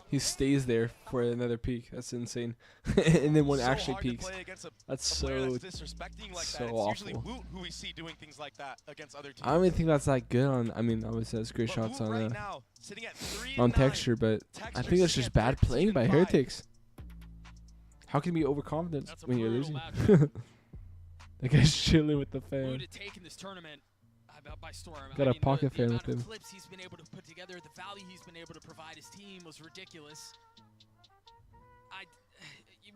He stays there for another peak. That's insane. And then one actually peaks. That's so disrespecting like so that. It's awful. usually Woot who we see doing things like that against other teams. I don't even think that's that good on. I mean, obviously that's great shots on on Texture, but I think that's just bad playing by Heretics. How can you be overconfident when you're losing? That guy's chilling with the fan. Woot had taken this tournament by storm. Got a pocket fan with him. The clips he's been able to put together, the value he's been able to provide his team was ridiculous.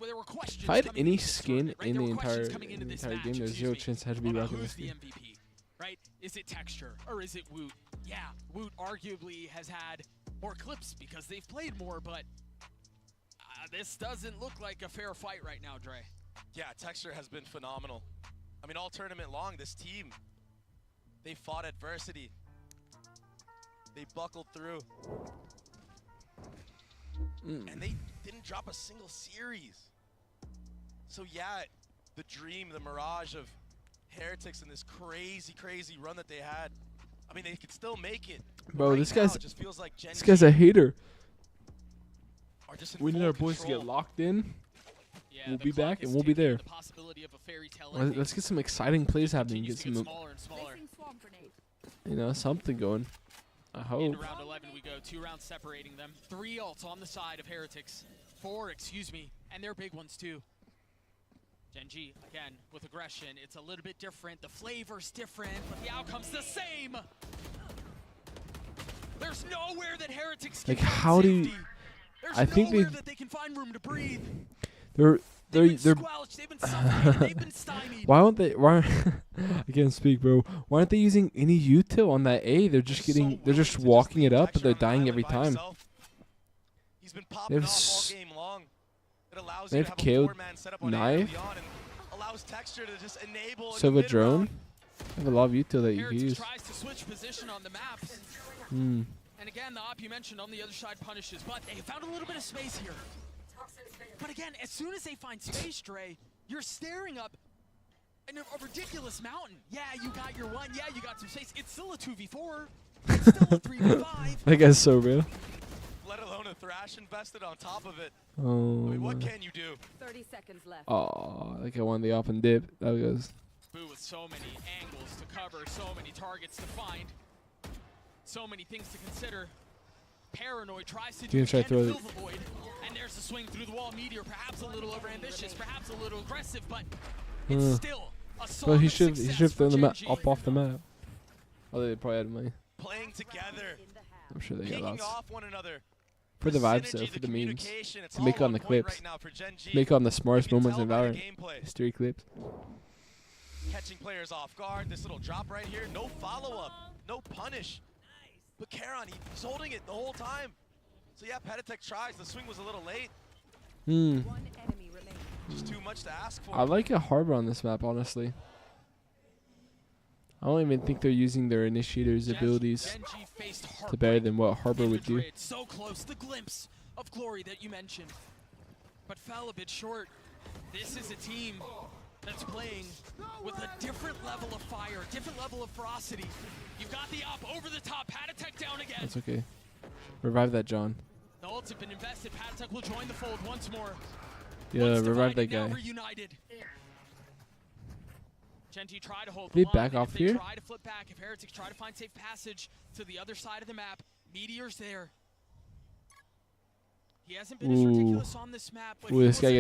There were questions. If I had any skin in the entire game, there's zero chance I had to be rocking this the game. MVP, right? Is it Texture or is it Woot? Yeah, Woot arguably has had more clips because they've played more, but this doesn't look like a fair fight right now, Dre. Yeah, Texture has been phenomenal. I mean, all tournament long, this team, they fought adversity. They buckled through. And they didn't drop a single series. So yeah, the dream, the mirage of Heretics and this crazy, crazy run that they had. I mean, they could still make it. Bro, right this now, guy's it just feels like Gen this guy's a hater. We need full our boys to control. get locked in. Yeah, We'll be back and we'll be there. The possibility of a fairy tale Let's get some exciting plays happening. Get some, smaller and smaller. you know, something going. I hope. Into round 11 we go. 2 rounds separating them. 3 ults on the side of Heretics. 4, excuse me, and they're big ones too. Gen G, again, with aggression. It's a little bit different. The flavor's different, but the outcome's the same. There's nowhere that Heretics can Like, how do you... There's I think nowhere that they can find room to breathe. They're squelched, they've been suffocated, they've been stymied. Why don't they? Why? I can't speak, bro. Why aren't they using any util on that A? They're just getting. They're just walking it up, but they're dying every time. He's been popping off all game long. It allows They you to have have a killed 4-man setup on Knife. early on and allows Texture to just enable. Sova drone. They have a lot of util that you can Heretics use. tries to switch position on the map. And again, the op you mentioned on the other side punishes, but they found a little bit of space here. But again, as soon as they find space, Dre, you're staring up in a ridiculous mountain. Yeah, you got your one. Yeah, you got some space. It's still a 2v4. It's still a 3v5. That guy's so real. Let alone a Thrash invested on top of it. Oh. I mean, what can you do? 30 seconds left. Oh, like I won the op and dip. That goes. Boo with so many angles to cover, so many targets to find, so many things to consider. Paranoid tries to do Try to throw fill the void, and there's a swing through the wall. Meteor, perhaps a little overambitious, perhaps a little aggressive, but it's still a song Well, he of should success throw the for map Gen G. up off the map. Oh, they probably had money. Playing together. I'm sure they got Picking lots. off one another. For the vibes, though, for the memes. To make on the clips. Make on the smartest moments in Valorant. History clips. Catching players off guard. This little drop right here. No follow-up. No punish. But Karon, he's holding it the whole time. So yeah, Peditech tries. The swing was a little late. Just too much to ask for. I like a Harbor on this map, honestly. I don't even think they're using their initiator's abilities to better than what Harbor would do. It's so close, the glimpse of glory that you mentioned, but fell a bit short. This is a team that's playing with a different level of fire, different level of ferocity. You've got the up over the top, Peditech down again. That's okay. Revive that John. The ults have been invested. Peditech will join the fold once more. Yeah, Once revive divided, that guy. now reunited. Geng G try to hold They the back line. off If they here? try to flip back, if heretics try to find safe passage to the other side of the map, Meteor's there. He hasn't been as ridiculous on this map, but Ooh, he this guy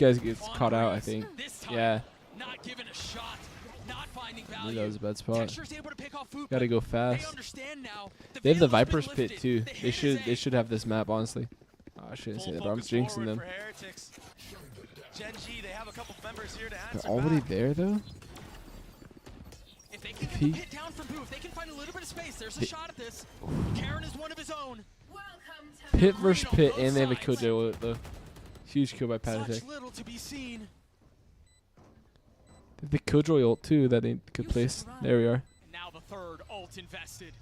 was gets caught out, I think. Yeah. Not given a shot, not finding I value. knew that was a bad spot. Texture's able to pick off Food, Gotta go they fast. understand now. They have the Viper's Pit too. They should have this map, honestly. Oh, I shouldn't say that, but I'm jinxing them. Geng G, they have a couple members here to answer They're already back. there though. If they can get the pit down from Boo, if they can find a little bit of space, there's a shot at this. Karen is one of his own. Pit versus Pit, and they have a Killjoy though. Huge kill by Patatech. Such little to be seen. They have the Killjoy ult too that they could place. There we are. And now the third ult invested.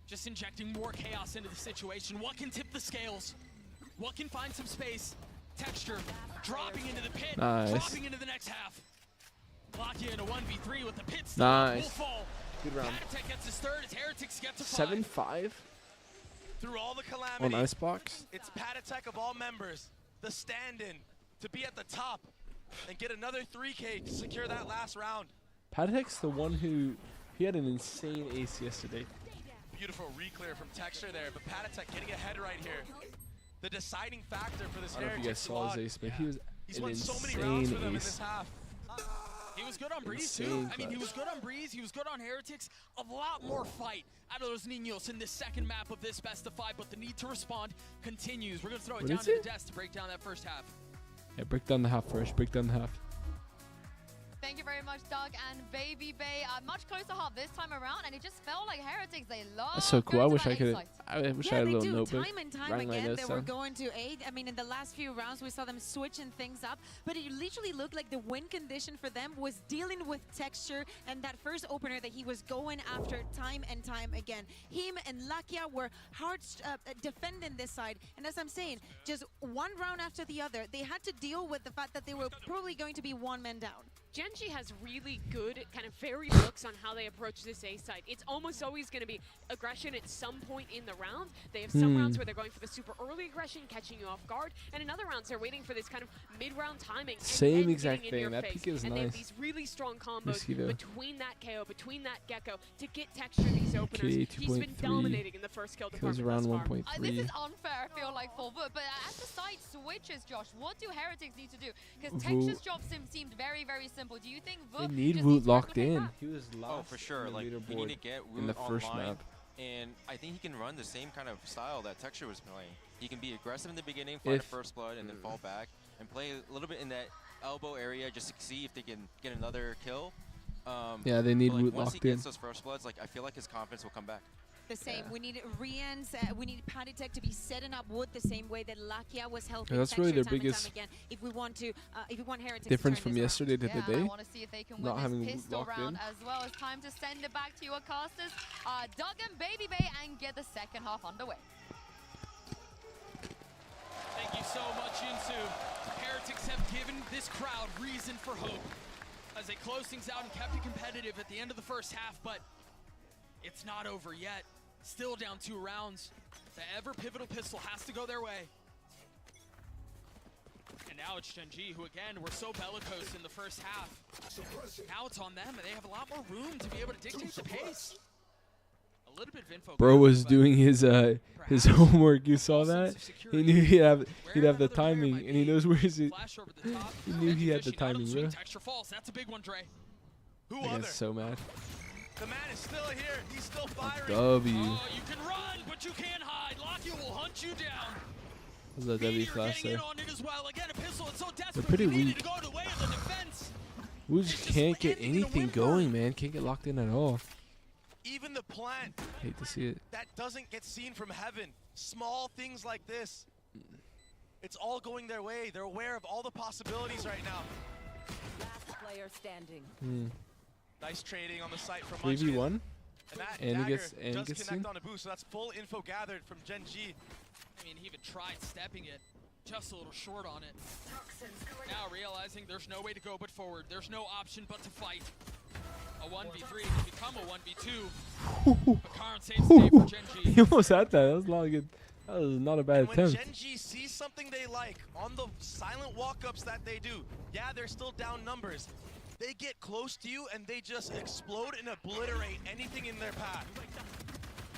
Just injecting more chaos into the situation. What can tip the scales? What can find some space? Texture dropping into the pit, dropping into the next half. Lock in a 1v3 with the pit still Nice. full fall. Good round. Patatech gets his third as heretics get to 5. 7-5 Through all the calamity, on Icebox. it's Patatech of all members, the stand-in, to be at the top and get another 3K to secure that last round. Patatech's the one who he had an insane ace yesterday. Beautiful re-clear from Texture there, but Patatech getting ahead right here. The deciding factor for this I don't know if you guys Heretics saw his squad. ace, but he was He's an won so many rounds for them in this insane ace. half. He was good on Breeze too. Insane I mean, he clutch. was good on Breeze. He was good on Heretics. A lot more fight out of those Niños in this second map of this best of 5, but the need to respond continues. We're going to throw it What down is to it? the desk to break down that first half. Yeah, break down the half first. Break down the half. Thank you very much, Doug and Baby Bay. Much closer half this time around, and it just felt like Heretics. They love. That's so cool. I wish I could. Yeah, I wish I had a they little do. notebook. Time and time writing my again, notes they were down. going to aid. I mean, in the last few rounds, we saw them switching things up, but it literally looked like the win condition for them was dealing with Texture and that first opener that he was going after time and time again. Him and Lakia were hard defending this side, and as I'm saying, just one round after the other, they had to deal with the fact that they were probably going to be one man down. Geng G has really good, kind of varied looks on how they approach this A side. It's almost always going to be aggression at some point in the round. They have some rounds where they're going for the super early aggression, catching you off guard, and in other rounds they're waiting for this kind of mid-round timing. Same and exact getting in thing. your That face. pick is and they have nice. these really strong combos Mosquito. between that KO, between that Gecko, to get Texture these openers. Okay, He's been 2.3. dominating in the first kill Kills department around thus far. 1.3. This is unfair, I feel like, for Voot. But as the side switches, Josh, what do Heretics need to do? Because Texture's job seemed very, very simple. Do you think Voot They need just Woot needs to locked replicate in. that? He was last Oh, for sure. in the Like, you leaderboard need to get in the Woot first online, map. and I think he can run the same kind of style that Texture was playing. He can be aggressive in the beginning, find a first blood, and then fall back, and play a little bit in that elbow area just to see if they can get another kill. Yeah, they need but, like, Woot once locked he in. gets those first bloods, like I feel like his confidence will come back. The same. We need Rian's, we need Patatech to be setting up Wood the same way that Lakia was helping. Yeah, that's really Texture their time and biggest time again. If we want to, if we want Heretics difference to turn from this yesterday to Yeah, I today. want to see if they can Not win having this Woot pistol locked round in. as well. It's time to send it back to your casters, Doug and Baby Bay, and get the second half underway. Thank you so much, Insu. Heretics have given this crowd reason for hope as they close things out and kept it competitive at the end of the first half, but it's not over yet. Still down 2 rounds. The ever pivotal pistol has to go their way. And now it's Geng G, who again were so bellicose in the first half. Now it's on them, and they have a lot more room to be able to dictate the pace. A little bit of info. Bro was doing his homework. You saw that? He knew he'd have the timing, and he knows where his. He knew he had the timing, bro. Texture falls. That's a big one, Dre. Who I other? got so mad. The man is still here. He's still firing. W. Oh, you can run, but you can't hide. Lakia will hunt you down. Was that W flash there? On it as well. Again, a pistol. It's so desperate. They're pretty He needed weak. to go to the way of the defense. We just can't get anything going, man. Can't get locked in at all. Even the plant Hate to see it. that doesn't get seen from heaven. Small things like this. It's all going their way. They're aware of all the possibilities right now. Last player standing. Nice trading on the site from 3v1. And that And he dagger gets does connect seen. on a boost, so that's full info gathered from Geng G. I mean, he even tried stepping it. Just a little short on it. Now realizing there's no way to go but forward. There's no option but to fight. A 1v3 can become a 1v2. But Karn saves the day for Geng G. He almost had that. That was not a good. That was not a bad And when attempt. Geng G sees something they like on the silent walk-ups that they do, yeah, they're still down numbers. They get close to you and they just explode and obliterate anything in their path.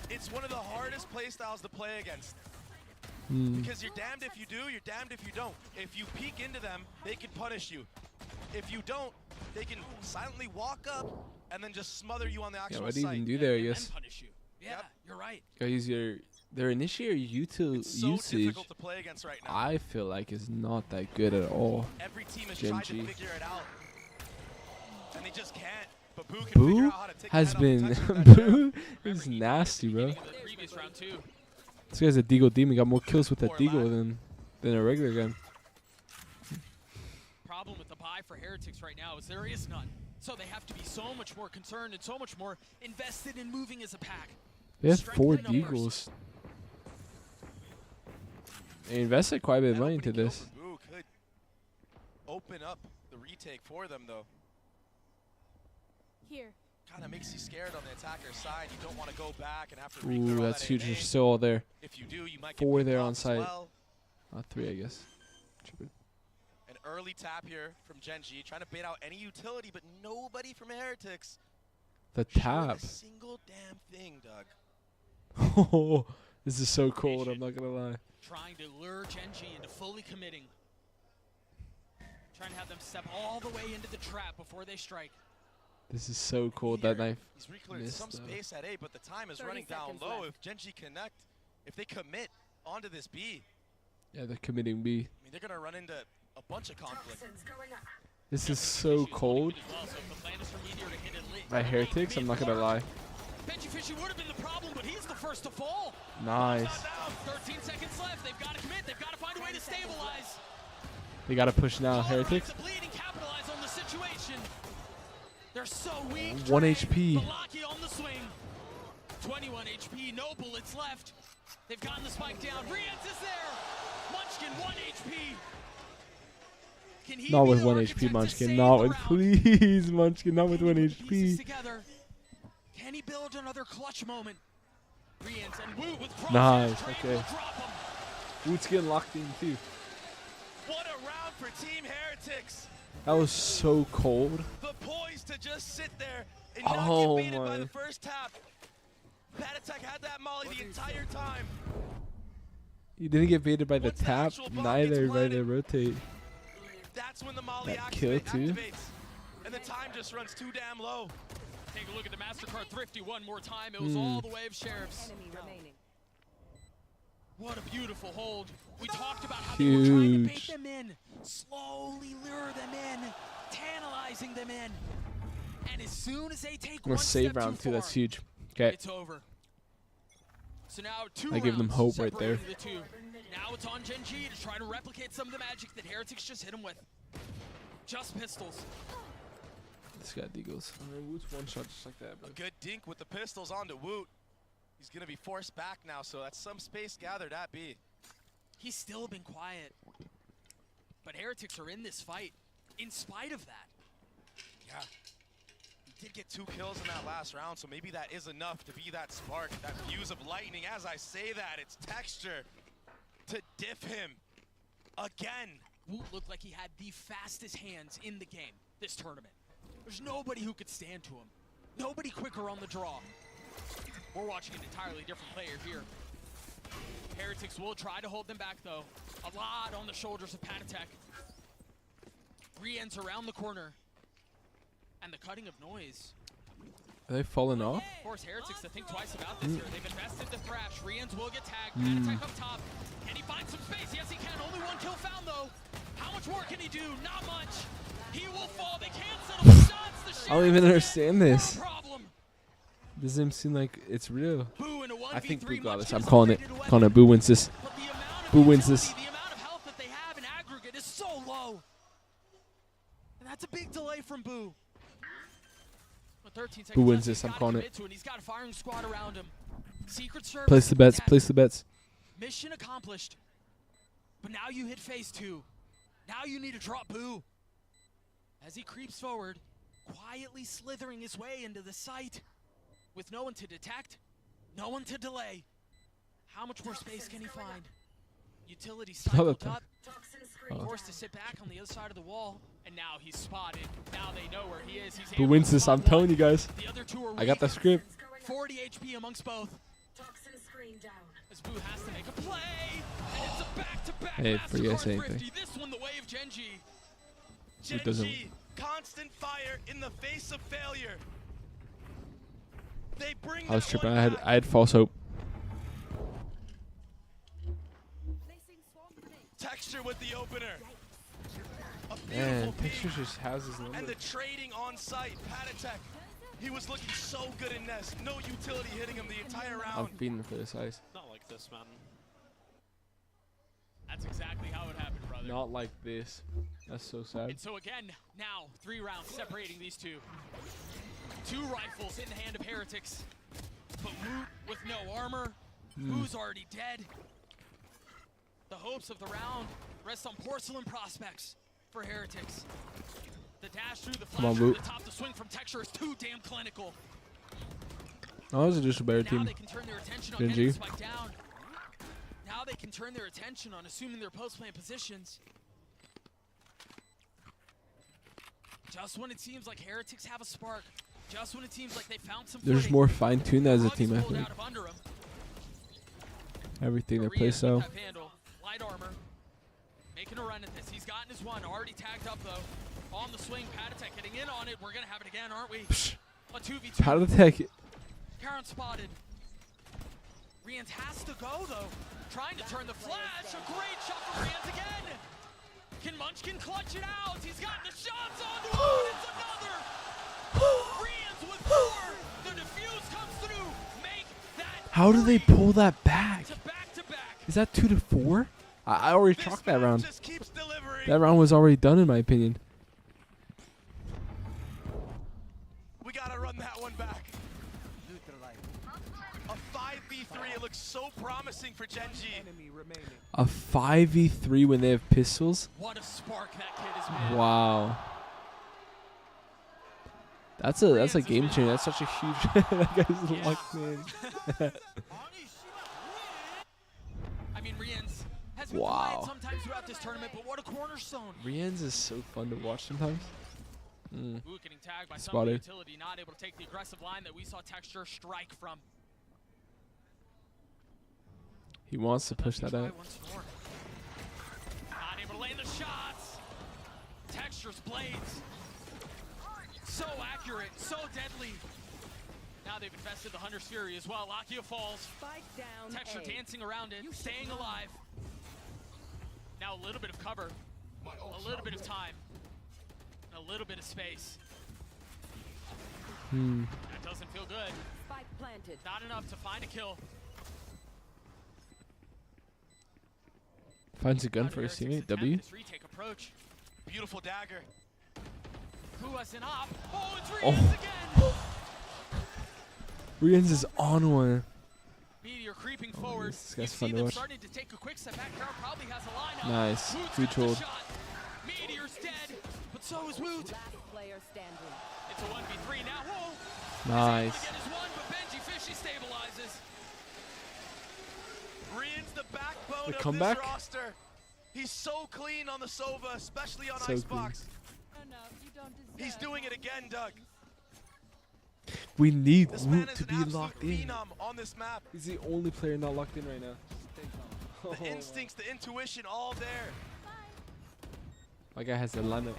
It's one of the hardest play styles to play against. Because you're damned if you do, you're damned if you don't. If you peek into them, they can punish you. If you don't, they can silently walk up and then just smother you on the actual Yeah, what do site. you even do there, I guess? Punish you. Yeah, you're right. Guys, their initiator usage, difficult to play against right now. I feel like is not that good at all. Every team has Geng tried to G. figure it out, and they just can't. But Boo can figure Boo out how to take has the been head off the touch Boo is nasty, bro. Previous round too. This guy's a Deagle demon. Got more kills with that Deagle than a regular gun. Problem with the buy for Heretics right now is there is none. So they have to be so much more concerned and so much more invested in moving as a pack. They have Strength 4 in numbers. Deagles. They invested quite a bit of money into this. Boo could open up the retake for them, though. Here. Kind of makes you scared on the attacker's side. You don't want to go back and have to Ooh, that's huge. They're still all there. If you do, you might 4 get there picked on off as site. well. 3, I guess. Stupid. An early tap here from Geng G, trying to bait out any utility, but nobody from Heretics. The showing tap. a single damn thing, Doug. Oh, this is so cold. I'm not gonna lie. Trying to lure Geng G into fully committing. Trying to have them step all the way into the trap before they strike. This is so cold. That knife. He's recleared missed, some though. space at A, but the time is running down low. If Geng G connect, if they commit onto this B, Yeah, they're committing B. I mean, they're going to run into a bunch of conflict. This is so cold. By Heretics, I'm not gonna lie. Benji Fishy would have been the problem, but he's the first to fall. Nice. 13 seconds left. They've got to commit. They've got to find a way to stabilize. They gotta push now. Heretics. The bleeding capitalize on the situation. They're so weak. 1 HP. Malaki on the swing. 21 HP. No bullets left. They've gotten the spike down. Rians is there. Munchkin 1 HP. Can he Not be with the 1 architect HP, to Munchkin. save Not the with, round? please, Munchkin. Not with 1 Pieces HP. together. Can he build another clutch moment? Rians and Woot with crosshairs. Nice. Train Okay. will drop him. Woot's getting locked in too. What a round for Team Heretics. That was so cold. The poise to just sit there and not Oh get baited by my. the first tap. That attack had that molly the entire time. You didn't get baited by the Once the tap. actual bomb Neither gets by the planted, rotate. That's when the molly That kill too. activates. And the time just runs too damn low. Take a look at the MasterCard Thrifty one more time. It was all the way of Sheriffs. What a beautiful hold. We talked about how they were trying to bait Huge. them in, slowly lure them in, tantalizing them in. And as soon as they take I'm one gonna save step round too 2. That's far, huge. Okay. it's over. So now 2 I give them rounds hope right there. separating the two. Now it's on Geng G to try to replicate some of the magic that Heretics just hit him with. Just pistols. This guy Deagles. Woot's 1 shot just like that, bro. A good dink with the pistols onto Woot. He's going to be forced back now, so that's some space gathered at B. He's still been quiet. But Heretics are in this fight in spite of that. Yeah. He did get 2 kills in that last round, so maybe that is enough to be that spark, that fuse of lightning. As I say that, it's texture to diff him again. Woot looked like he had the fastest hands in the game this tournament. There's nobody who could stand to him. Nobody quicker on the draw. We're watching an entirely different player here. Heretics will try to hold them back, though. A lot on the shoulders of Panatek. Rians around the corner. And the cutting of noise. Are they falling off? Force Heretics to think twice about this here. They've invested the thrash. Rians will get tagged. Mm. Panatek up top. Can he find some space? Yes, he can. Only 1 kill found, though. How much more can he do? Not much. He will fall. They can't settle the shots. The I don't even understand this. problem. Doesn't seem like it's real. Boo in a 1v3. I think Boo got this. Munchkin I'm is calling it. upgraded away. Calling it. Boo wins this. But the amount of Boo wins utility, this. The amount of health that they have in aggregate is so low. And that's a big delay from Boo. But 13 seconds Boo wins left, this. he's I'm gotta calling commit it. to He's got a firing squad around him. Secret Service. Place the bets. attack. Place the bets. Mission accomplished. But now you hit phase 2. Now you need to drop Boo. As he creeps forward, quietly slithering his way into the site. With no one to detect, no one to delay. How much more space can he find? Utility Another cycled time. up, forced to sit back on the other side of the wall, and now he's spotted. Now they know where he is. He's Who wins this? I'm telling you guys. The other two are I got the script. 40 HP amongst both. As Boo has to make a play, and it's a back-to-back. Hey, forget saying anything. This one, the way of Geng G. It doesn't. Geng G, constant fire in the face of failure. They bring I was tripping. I had false hope. Texture with the opener. A Man, beautiful Texture peek. just has his number. And the trading on site. Patatek, he was looking so good in Nest. No utility hitting him the entire I'm round. feeding for this ice. Not like this, man. That's exactly how it happened, brother. Not like this. That's so sad. And so again, now 3 rounds separating these two. 2 rifles in the hand of Heretics. But Woot with no armor. Who's already dead? The hopes of the round rest on porcelain prospects for Heretics. The dash through the flash over the top, the swing from Texture is too damn clinical. Oh, this is just a better team. Now they can turn their attention on Geng getting G. the spike down. Now they can turn their attention on assuming their post-play positions. Just when it seems like Heretics have a spark, just when it seems like they found some They're just more fine-tuned as a team, I pulled think. out of under 'em. Everything, their play Maria's with style. that vandal, light armor, making a run at this. He's gotten his one, already tagged up though. On the swing, Patatek getting in on it. We're gonna have it again, aren't we? A 2v2. Patatek. Karen spotted. Rians has to go though. Trying to turn the flash. A great shot from Rians again. Can Munchkin clutch it out? He's gotten the shots onto it. It's another. Rians with 4. The defuse comes through. Make that. How do they pull that back? To back. Is that 2-4? I already chalked that round. That round was already done, in my opinion. We gotta run that one back. A 5v3, it looks so promising for Geng G. A 5v3 when they have pistols? What a spark that kid has made. Wow. That's a game changer. That's such a huge. That guy's locked in. I mean, Rians has been Wow. quiet sometimes throughout this tournament, but what a cornerstone. Rians is so fun to watch sometimes. Ooh, getting tagged by some Spotted. utility, not able to take the aggressive line that we saw Texture strike from. He wants to push that Try out. once more. Not able to lay the shots. Texture's blades. So accurate, so deadly. Now they've invested the Hunter's Fury as well. Lakia falls. Texture dancing around it, staying alive. Now a little bit of cover, a little bit of time, and a little bit of space. That doesn't feel good. Spike planted. Not enough to find a kill. Finds a gun for his teammate. W. This retake approach. Beautiful dagger. Who has an op? Oh, it's Oh. Rians again! Rians is on one. Meteor creeping forward. This You guy's see fun to them watch. starting to take a quick step back. Carol probably has a lineup. Nice. Woot's Good got the hold. shot. Meteor's dead, but so is Woot. Last player standing. It's a 1v3 now. Whoa! Nice. He's able to get his one, but Benji Fishy stabilizes. Rian's the backbone The of comeback? this roster. He's so clean on the Sova, especially on So Icebox. He's doing it again, Doug. We need This man Woot is to an be absolute locked in. phenom on this map. He's the only player not locked in right now. The instincts, the intuition, all there. My guy has the lineup.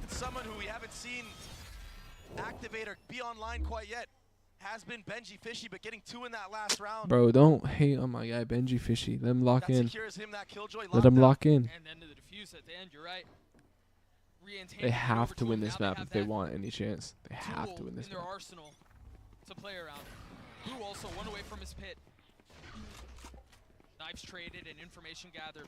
Someone who we haven't seen activate or be online quite yet has been Benji Fishy, but getting 2 in that last round. Bro, don't hate on my guy Benji Fishy. Let him lock that in. secures him that killjoy Let him lockdown. lock in. And then to the defuse at the end, you're right. Rians They handing it have over to win him. this Now map they if they have want any chance. They that have tool to win this in their map. arsenal to play around. Who also one away from his pit. Knives traded and information gathered.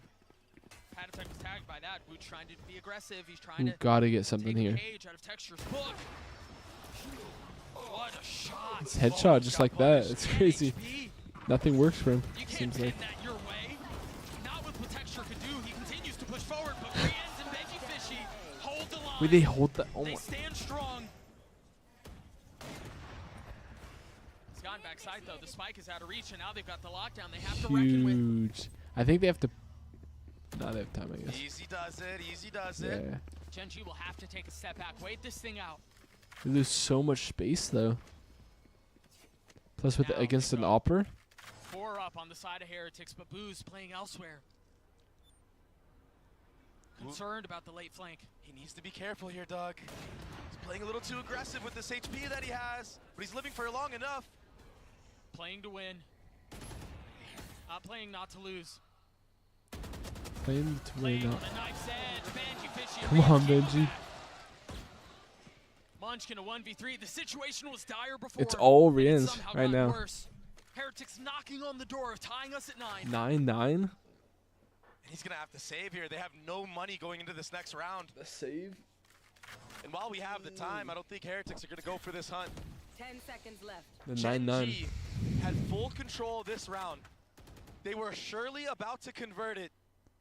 Patatek was tagged by that. Woot trying to be aggressive. He's trying We to gotta get something take here. a page out of Texture's book. What a shot. It's headshot just like that. It's crazy. Nothing works for him. You can't Seems like. pin that your way. Not with what Texture could do. He continues to push forward, but Rians and Benji Fishy hold the line. Wait, they hold the. Oh They my. stand strong. He's gone back backside though. The spike is out of reach, and now they've got the lockdown. They have to reckon with. Huge. I think they have to. No, they have time, I guess. Easy does it. Easy does Yeah. it. Geng G will have to take a step back. Wait this thing out. They lose so much space though. Plus with Now against they an go. opper. 4 up on the side of Heretics, but Boo's playing elsewhere. Concerned about the late flank. He needs to be careful here, Doug. He's playing a little too aggressive with this HP that he has, but he's living for long enough. Playing to win. Not playing not to lose. Playing to win On up. the knife's edge. Benji Fishy. Come on, Benji. Munchkin a 1v3. The situation was dire before. It's all and it Riens somehow right got now. Worse. Heretics knocking on the door of tying us at 9. 9-9. And he's going to have to save here. They have no money going into this next round. The save? And while we have the time, I don't think Heretics are going to go for this hunt. 10 seconds left. The Geng 9-9. G had full control of this round. They were surely about to convert it,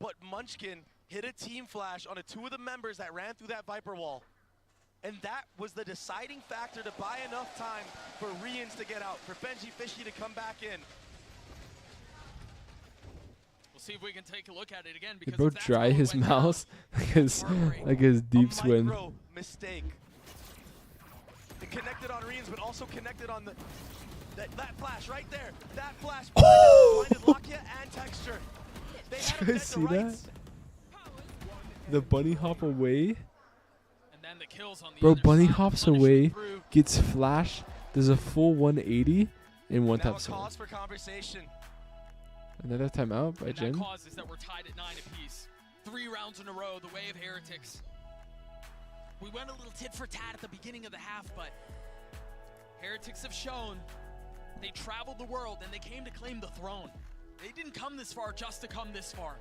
but Munchkin hit a team flash on 2 of the members that ran through that Viper wall. And that was the deciding factor to buy enough time for Riens to get out, for Benji Fishy to come back in. We'll see if we can take a look at it again. Did Because bro if that's dry how it his went mouth like his deep swim? Micro mistake. It connected on Riens, but also connected on that flash right there. That flash blinded Lakia and Texture. They had Did you him dead guys to see that? rights. The bunny hop away. And then the kills on the Bro, other bunny side. hops Punishment away, through. gets flash, does a full 180 in one Now tap a zone. cause for conversation. Another timeout by And that Jen. causes that we're tied at 9 apiece. 3 rounds in a row, the way of Heretics. We went a little tit for tat at the beginning of the half, but Heretics have shown they traveled the world and they came to claim the throne. They didn't come this far just to come this far.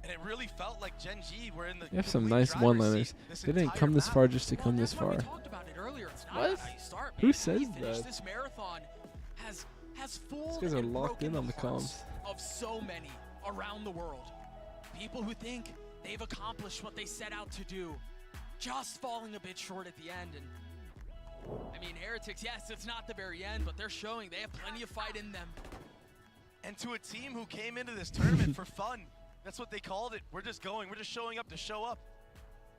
And it really felt like Geng G were in the You have some complete nice driver's one-liners. seat this They didn't entire come this map. far just to come this That's why far. we talked about it earlier. It's not What? how you start, Who man. says We finished that? This marathon has full These guys are and locked in broken on the hearts comms. of so many around the world. People who think they've accomplished what they set out to do, just falling a bit short at the end. And I mean, Heretics, yes, it's not the very end, but they're showing they have plenty of fight in them. And to a team who came into this tournament for fun. That's what they called it. We're just going. We're just showing up to show up.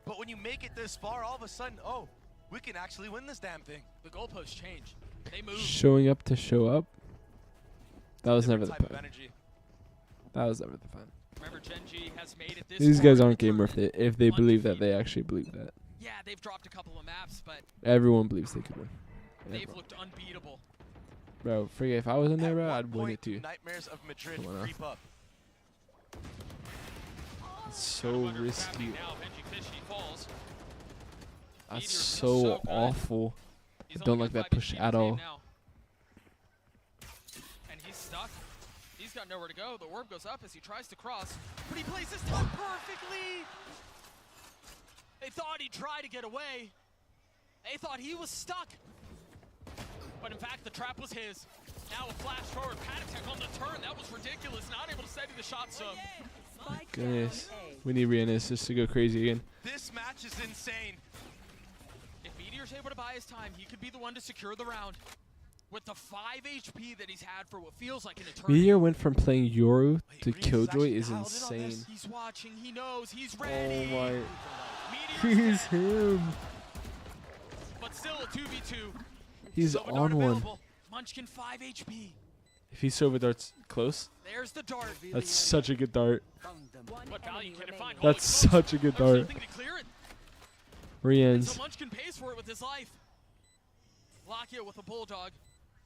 But when you make it this far, all of a sudden, oh, we can actually win this damn thing. The goalposts change. They move. Showing up to show up. That was never Different the type of plan. energy. That was never the plan. Remember, Geng G has made it this These far guys in aren't the gamer if they believe that they actually believe that. Yeah, they've dropped a couple of maps, but Everyone believes they could win. they've Everyone. looked unbeatable. Bro, forget if I was in there, At bro, what I'd win point it too. do Nightmares of Madrid Come on now. creep up? It's so risky. Now, Benji Fishy falls. That's Meteor's so good. awful. He's I don't only like got that 5 push HP at to all. save now. And he's stuck. He's got nowhere to go. The orb goes up as he tries to cross, but he plays his time perfectly. They thought he'd try to get away. They thought he was stuck. But in fact, the trap was his. Now a flash forward, pad attack on the turn. That was ridiculous. Not able to steady the shot zone. Goodness. We need Rihanna just to go crazy again. This match is insane. If Meteor's able to buy his time, he could be the one to secure the round. With the 5 HP that he's had for what feels like an eternity. Meteor went from playing Yoru to Killjoy is insane. He's watching, he knows, he's Oh ready. my. Meteor's He's him. But still a 2v2. He's Silver on dart one. available. Munchkin 5 HP. If he Silver Dart's close, There's the dart. that's such a good dart. What value can it find? That's such a good dart. Nothing to clear it. Riens. So Munchkin pays for it with his life. Lakia with a bulldog.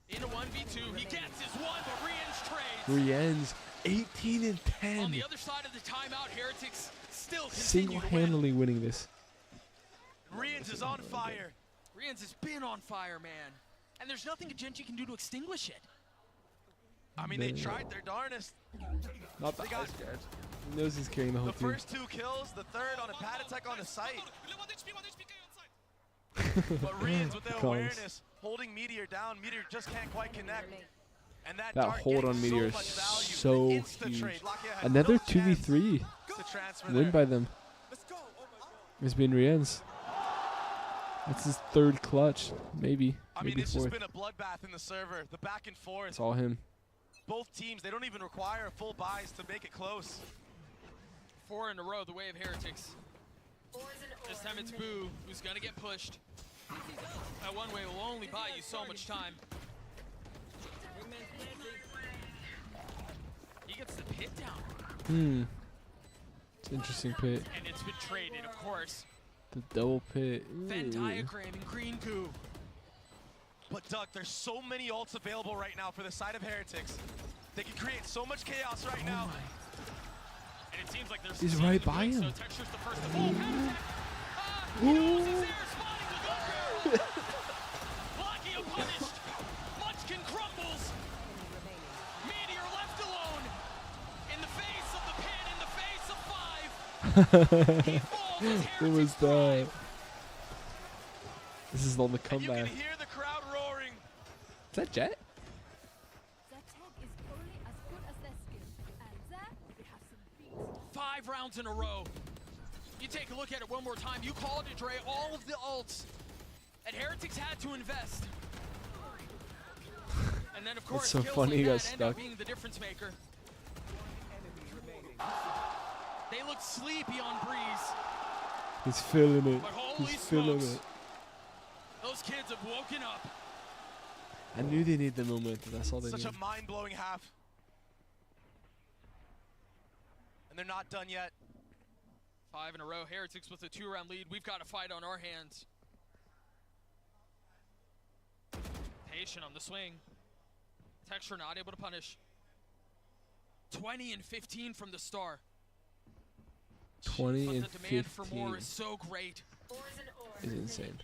In a 1v2, he gets his one, but Riens trades. Riens, 18 and 10. On the other side of the timeout, Heretics still continue to win. Single-handedly winning this. Riens is on fire. Riens has been on fire, man. And there's nothing Geng G can do to extinguish it. I mean, they tried their darnest. Not the They got ice guard. He knows he's carrying the whole the team. first 2 kills, the third on a pad attack on the site. But Riens with the Comes. awareness, holding Meteor down. Meteor just can't quite connect. And that That dart hold getting on Meteor is so much value. so The insta-trade. huge. Lakia had Another no chance 2v3 to transfer win there. by them. It's been Riens. That's his third clutch, maybe. I mean, maybe it's fourth. just been a bloodbath in the server. The back and forth. It's all him. Both teams, they don't even require full buys to make it close. 4 in a row, the way of Heretics. This time it's Boo who's gonna get pushed. That one way will only buy you so much time. He gets the pit down. It's an interesting pit. And it's been traded, of course. The double pit. Venn Ooh. diagram in green goo. But Doug, there's so many ults available right now for the side of Heretics. They can create so much chaos right now. And it seems like there's He's right by him. So Texture's the first to fall. He knows he's there, spotting the Goku. Blocking punished. Munchkin crumbles. Meteor left alone. In the face of the pin, in the face of 5. He falls as What was that? This is on the And you comeback. can hear the crowd roaring. Is that Jet? Their tech is only as good as their skill, and there we have some beats. 5 rounds in a row. You take a look at it one more time. You called it, Dre. All of the ults that Heretics had to invest. And then, of course, so kills funny like he got that end up stuck. being the difference maker. They look sleepy on Breeze. He's feeling it. But holy He's feeling smokes. it. Those kids have woken up. I knew they need the momentum. That's all they Such need. a mind-blowing half. And they're not done yet. 5 in a row. Heretics with a 2-round lead. We've got a fight on our hands. Patient on the swing. Texture not able to punish. 20 and 15 from the star. 20 But and the demand for 15 more is so great. is insane.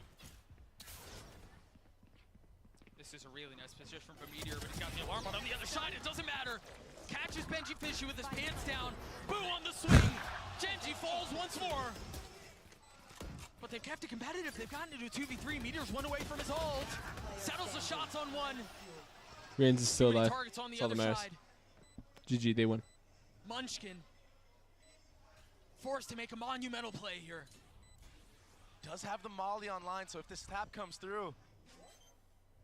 This is a really nice position from Meteor, but he's got the alarm on the other side. It doesn't matter. Catches Benji Fishy with his pants down. Boo on the swing. Genji falls once more. But they've kept it competitive. They've gotten to do 2v3. Meteor's 1 away from his ult. Settles the shots on 1. Reigns is still Too many alive. targets on the That's all that other matters. side. GG, they win. Munchkin forced to make a monumental play here. Does have the Molly online, so if this tap comes through,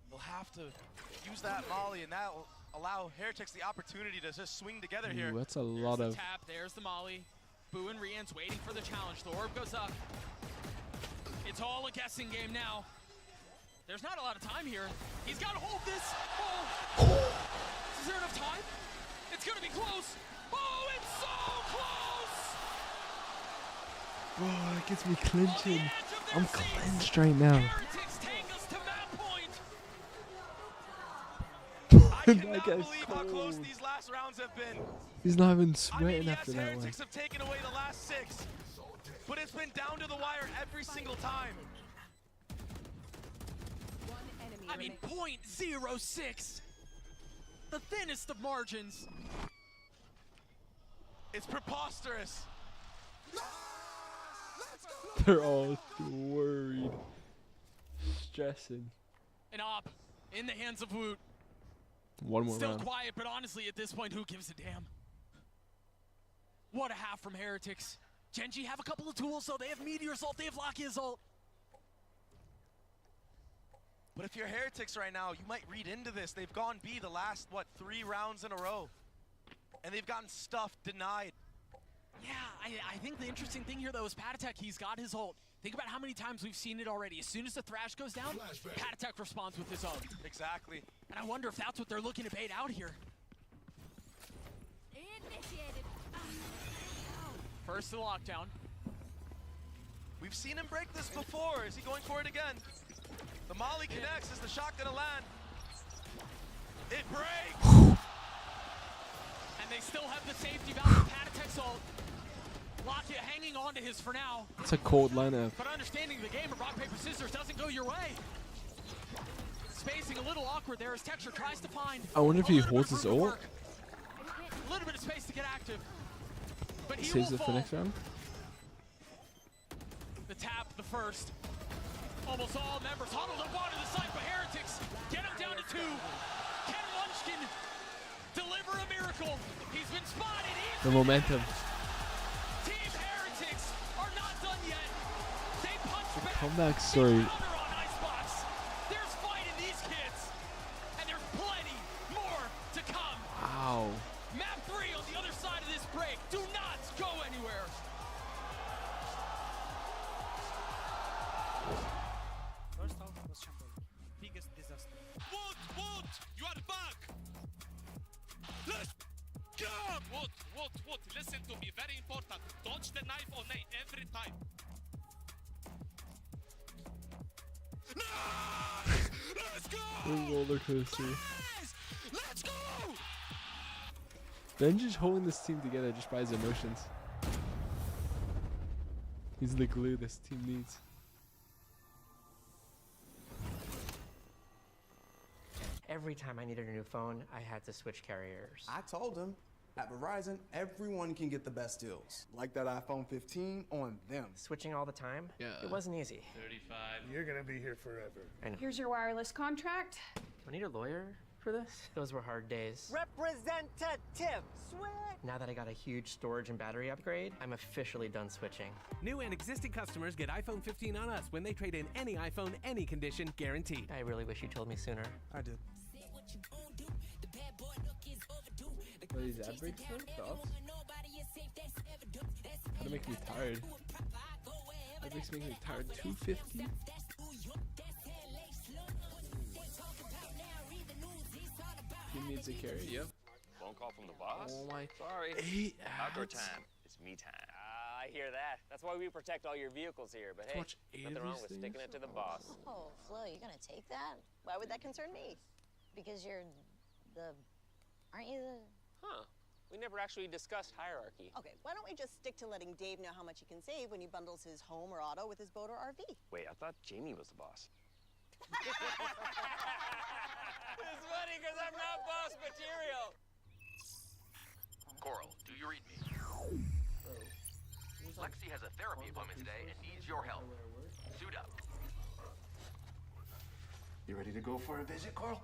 they'll have to use that Molly, and that'll allow Heretics the opportunity to just swing together here. Ooh, that's a lot There's of. the tap, there's the Molly. Boo and Rian's waiting for the challenge. The orb goes up. It's all a guessing game now. There's not a lot of time here. He's got to hold this. Oh! Is there enough time? It's going to be close. Oh, it's so close! Oh, it gets me clinching. I'm clenched right now. Heretics take us to map point. I cannot That guy's believe how close cold. these last rounds have been. He's not even I mean, sweating yes, after that one. Heretics have taken away the last 6, but it's been down to the wire every single time. I mean, 0.06. The thinnest of margins. It's preposterous. They're all worried, stressing. An op in the hands of Woot. One more Still round. quiet, but honestly, at this point, who gives a damn? What a half from Heretics. Genji have a couple of tools, so they have Meteor's ult, they have Lakia's ult. But if you're Heretics right now, you might read into this. They've gone B the last, what, 3 rounds in a row. And they've gotten stuff denied. Yeah, I think the interesting thing here, though, is Patatek, he's got his ult. Think about how many times we've seen it already. As soon as the Thrash goes down, Patatek responds with his ult. Exactly. And I wonder if that's what they're looking to bait out here. Initiated. First to the lockdown. We've seen him break this before. Is he going for it again? The Molly connects. Is the shot gonna land? It breaks! And they still have the safety valve of Patatek's ult. Lakia hanging on to his for now. It's a cold lineup. But understanding the game of rock, paper, scissors doesn't go your way. Spacing a little awkward there as Texture tries to find. I wonder if he holds his ult. A little bit of space to get active. But he Saves will it for fall. next round. The tap, the first. Almost all members huddled up onto the side, but Heretics get him down to 2. Can Munchkin deliver a miracle? He's been spotted. The momentum. Team Heretics are not done yet. They punch back. Comeback story. go! Wood, listen to me, very important. Dodge the knife on A every time. Nice! Let's go! Roller coaster. Nice! Let's go! Benji's holding this team together just by his emotions. He's the glue this team needs. Every time I needed a new phone, I had to switch carriers. I told him, at Verizon, everyone can get the best deals. Like that iPhone 15 on them. Switching all the time? Yeah. It wasn't eezy. 35. You're gonna be here forever. I know. Here's your wireless contract. Do I need a lawyer for this? Those were hard days. Representative, switch! Now that I got a huge storage and battery upgrade, I'm officially done switching. New and existing customers get iPhone 15 on us when they trade in any iPhone, any condition, guaranteed. I really wish you told me sooner. I did. Are these ad breaks though? How to make me tired? Ad breaks make me tired. 250? He needs a carry, yep. Phone call from the boss? Oh my. Sorry. 8 Outdoor ads? time. It's me time. I hear that. That's why we protect all your vehicles here. But hey, Watch 8 nothing of wrong these with things? sticking it to the boss. Oh, Flo, you're gonna take that? Why would that concern me? Because you're aren't you the... Huh. We never actually discussed hierarchy. Okay, why don't we just stick to letting Dave know how much he can save when he bundles his home or auto with his boat or RV? Wait, I thought Jamie was the boss. It's funny because I'm not boss material. Coral, do you read me? Lexi has a therapy appointment today and needs your help. Suit up. You ready to go for a visit, Coral?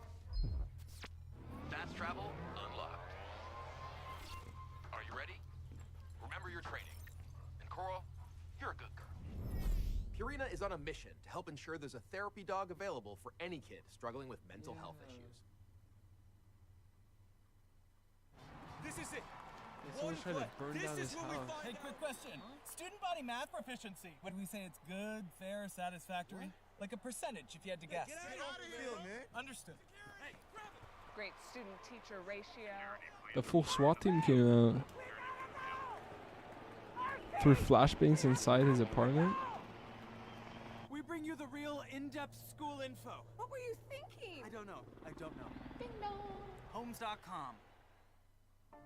Fast travel unlocked. Are you ready? Remember your training. And Coral, you're a good girl. Purina is on a mission to help ensure there's a therapy dog available for any kid struggling with mental health issues. This is it. Someone's trying to burn down his house. Hey, quick question. Student body math proficiency. Would we say it's good, fair, satisfactory? Like a percentage if you had to guess. Get out of here, man. Understood. Great student-teacher ratio. The full SWAT team came out. Threw flashbangs inside his apartment. We bring you the real in-depth school info. What were you thinking? I don't know. Ding dong. Homes.com.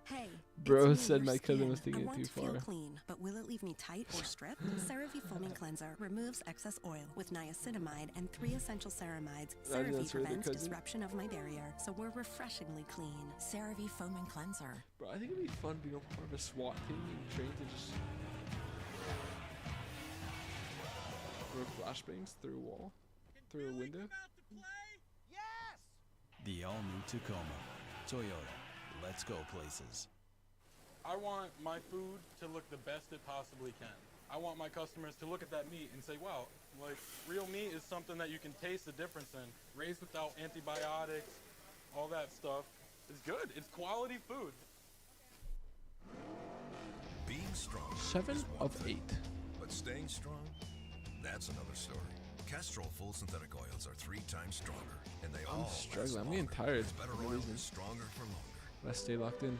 Hey, Bro it's me, said your my cousin skin. was taking I it want too to feel far. clean, but will it leave me tight or stripped? CeraVe Foaming Cleanser removes excess oil with niacinamide and 3 essential ceramides. CeraVe that's really prevents cousin. disruption of my barrier, so we're refreshingly clean. CeraVe Foaming Cleanser. Bro, I think it'd be fun being a part of a SWAT team and trained to just throw flashbangs through a wall, through a window. The all-new Tacoma. Toyota. Let's go places. I want my food to look the best it possibly can. I want my customers to look at that meat and say, wow, like real meat is something that you can taste the difference in. Raised without antibiotics, all that stuff. It's good. It's quality food. Being strong 7 is one of thing, 8. but staying strong, that's another story. Castrol full synthetic oils are 3 times stronger, and they I'm all struggling. last I'm getting longer. tired. Better for no oil reason. is stronger for longer. Let's stay locked in.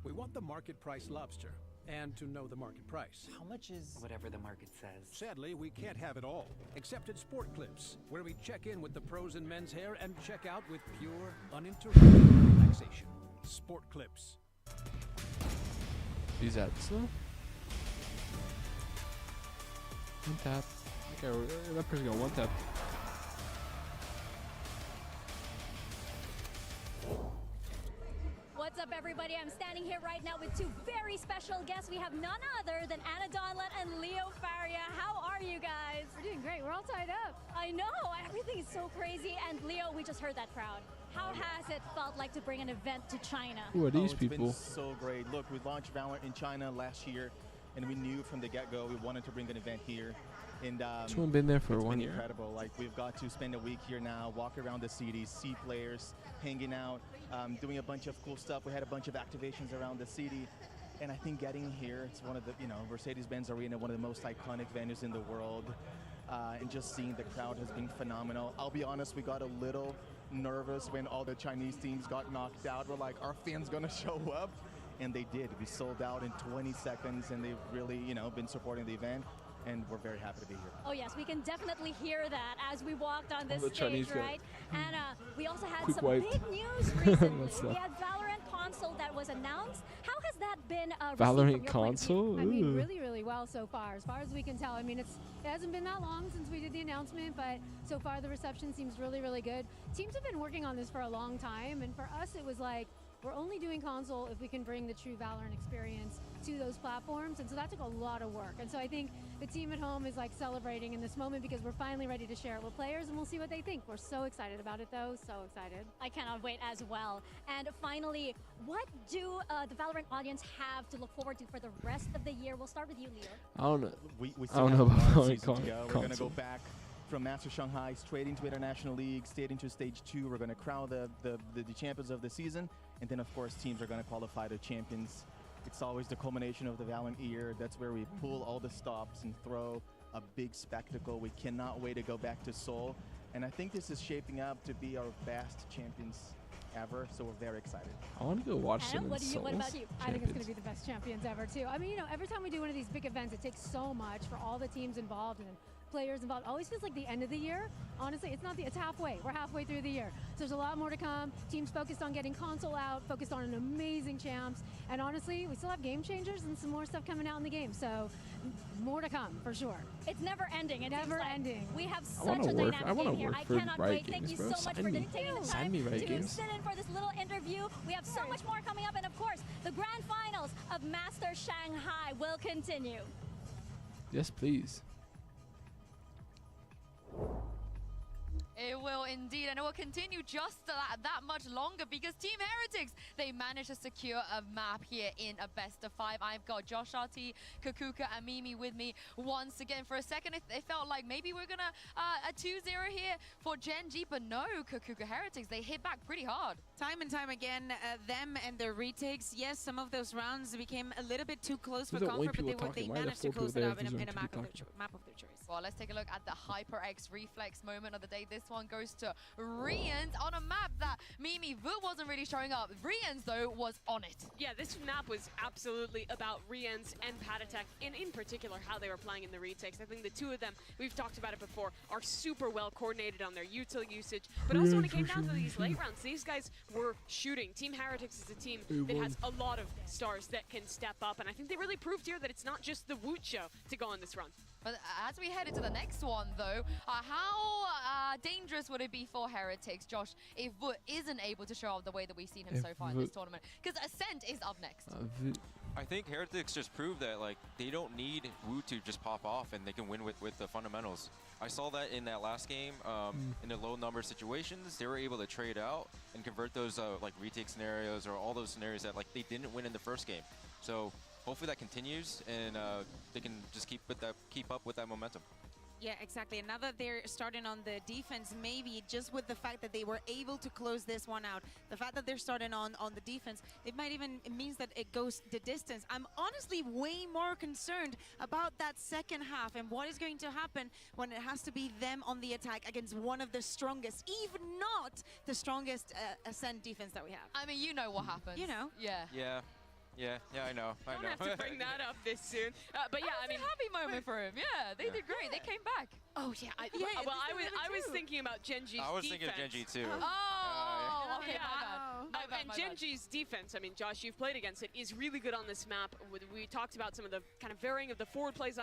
We want the market price lobster, and to know the market price. How much is whatever the market says? Sadly, we can't have it all, except at Sport Clips, where we check in with the pros in men's hair and check out with pure, uninterrupted relaxation. Sport Clips. These ads though? One tap. Okay, that person got one tap. What's up, everybody? I'm standing here right now with 2 very special guests. We have none other than Anna Donlan and Leo Faria. How are you guys? We're doing great. We're all tied up. I know. Everything is so crazy. And Leo, we just heard that crowd. How has it felt like to bring an event to China? Who are these it's people? Been so great. Look, we launched Valorant in China last year, and we knew from the get-go we wanted to bring an event here. And Someone been there for it's 1 been year. incredible. Like, we've got to spend a week here now, walk around the city, see players, hanging out, doing a bunch of cool stuff. We had a bunch of activations around the city. And I think getting here, it's one of the, Mercedes-Benz Arena, one of the most iconic venues in the world. And just seeing the crowd has been phenomenal. I'll be honest, we got a little nervous when all the Chinese teams got knocked out. We're like, are fans gonna show up? And they did. We sold out in 20 seconds, and they've really, been supporting the event. And we're very happy to be here. Oh yes, we can definitely hear that as we walked on this stage, Chinese right? And we also had Quick some wiped. big news recently. We had Valorant console that was announced. How has that been received from Valorant your point of console? view? I mean, Ooh. really, really well so far as we can tell. I mean, it hasn't been that long since we did the announcement, but so far the reception seems really, really good. Teams have been working on this for a long time, and for us it was like, we're only doing console if we can bring the true Valorant experience to those platforms, and so that took a lot of work. And so I think the team at home is like celebrating in this moment because we're finally ready to share it with players, and we'll see what they think. We're so excited about it though, so excited. I cannot wait as well. And finally, what do the Valorant audience have to look forward to for the rest of the year? We'll start with you, Leo. I don't know. We I still don't have know a lot about of Valorant season to go. We're going to console. go back from Masters Shanghai straight into International League, straight into Stage 2. We're going to crown the champions of the season. And then, of course, teams are going to qualify to champions. It's always the culmination of the Valorant year. That's where we pull all the stops and throw a big spectacle. We cannot wait to go back to Seoul. And I think this is shaping up to be our best champions ever, so we're very excited. I want to go watch Anna, some what about you? I think it's going to Champions. be the best champions ever too. I mean, every time we do one of these big events, it takes so much for all the teams involved and players involved. It always feels like the end of the year. Honestly, it's halfway. We're halfway through the year. So there's a lot more to come. Teams focused on getting console out, focused on an amazing champs. And honestly, we still have game changers and some more stuff coming out in the game. So more to come for sure. It's never ending. It Never seems like ending. We have I wanna such a work- dynamic I wanna game here. work I for cannot Riot wait. Thank Games, you bro. so much for Sign me. taking the Sign time me, Riot to Games. sit in for this little interview. We have so much more coming up, and of course, the grand finals of Masters Shanghai will continue. Yes, please. It will indeed, and it will continue just that much longer because Team Heretics, they managed to secure a map here in a best of 5. I've got Josh RT, Kakuka, and Mimi with me once again. For a second, it felt like maybe we're gonna a 2-0 here for Geng G, but no, Kakuka Heretics, they hit back pretty hard. Time and time again, them and their retakes, yes, some of those rounds became a little bit too close for There's not comfort, white but they people talking. Why are there managed to 4 people close it there up if in there's a only 2 map people of their choice. Well, let's take a look at the HyperX reflex moment of the day. This one goes to Rians on a map that Mimi Vu wasn't really showing up. Rians, though, was on it. Yeah, this map was absolutely about Rians and Patatek, and in particular how they were playing in the retakes. I think the two of them, we've talked about it before, are super well coordinated on their util usage, but also when it came down to these late rounds, these guys were shooting. Team Heretics is a team that has a lot of stars that can step up, and I think they really proved here that it's not just the Woot show to go on this run. But as we head into the next one, though, how dangerous would it be for Heretics, Josh, if Woot isn't able to show up the way that we've seen him so far in this tournament? Because Ascent is up next. I think Heretics just proved that they don't need Wu to just pop off and they can win with the fundamentals. I saw that in that last game, in the low number situations, they were able to trade out and convert those retake scenarios or all those scenarios that they didn't win in the first game. So hopefully that continues and they can just keep up with that momentum. Yeah, exactly. And now that they're starting on the defense, maybe just with the fact that they were able to close this one out, the fact that they're starting on the defense, it might even means that it goes the distance. I'm honestly way more concerned about that second half and what is going to happen when it has to be them on the attack against one of the strongest, even not the strongest Ascent defense that we have. I mean, you know what happens. You know. Yeah. Yeah, I know. Don't have to bring that up this soon. But yeah, I mean, a happy moment for him. Yeah, they did great. They came back. Oh yeah, well, I was thinking about Geng G's I was defense. thinking of Geng G too. Oh, okay, yeah. And Geng G's defense, I mean, Josh, you've played against it, is really good on this map. We talked about some of the kind of varying of the forward plays on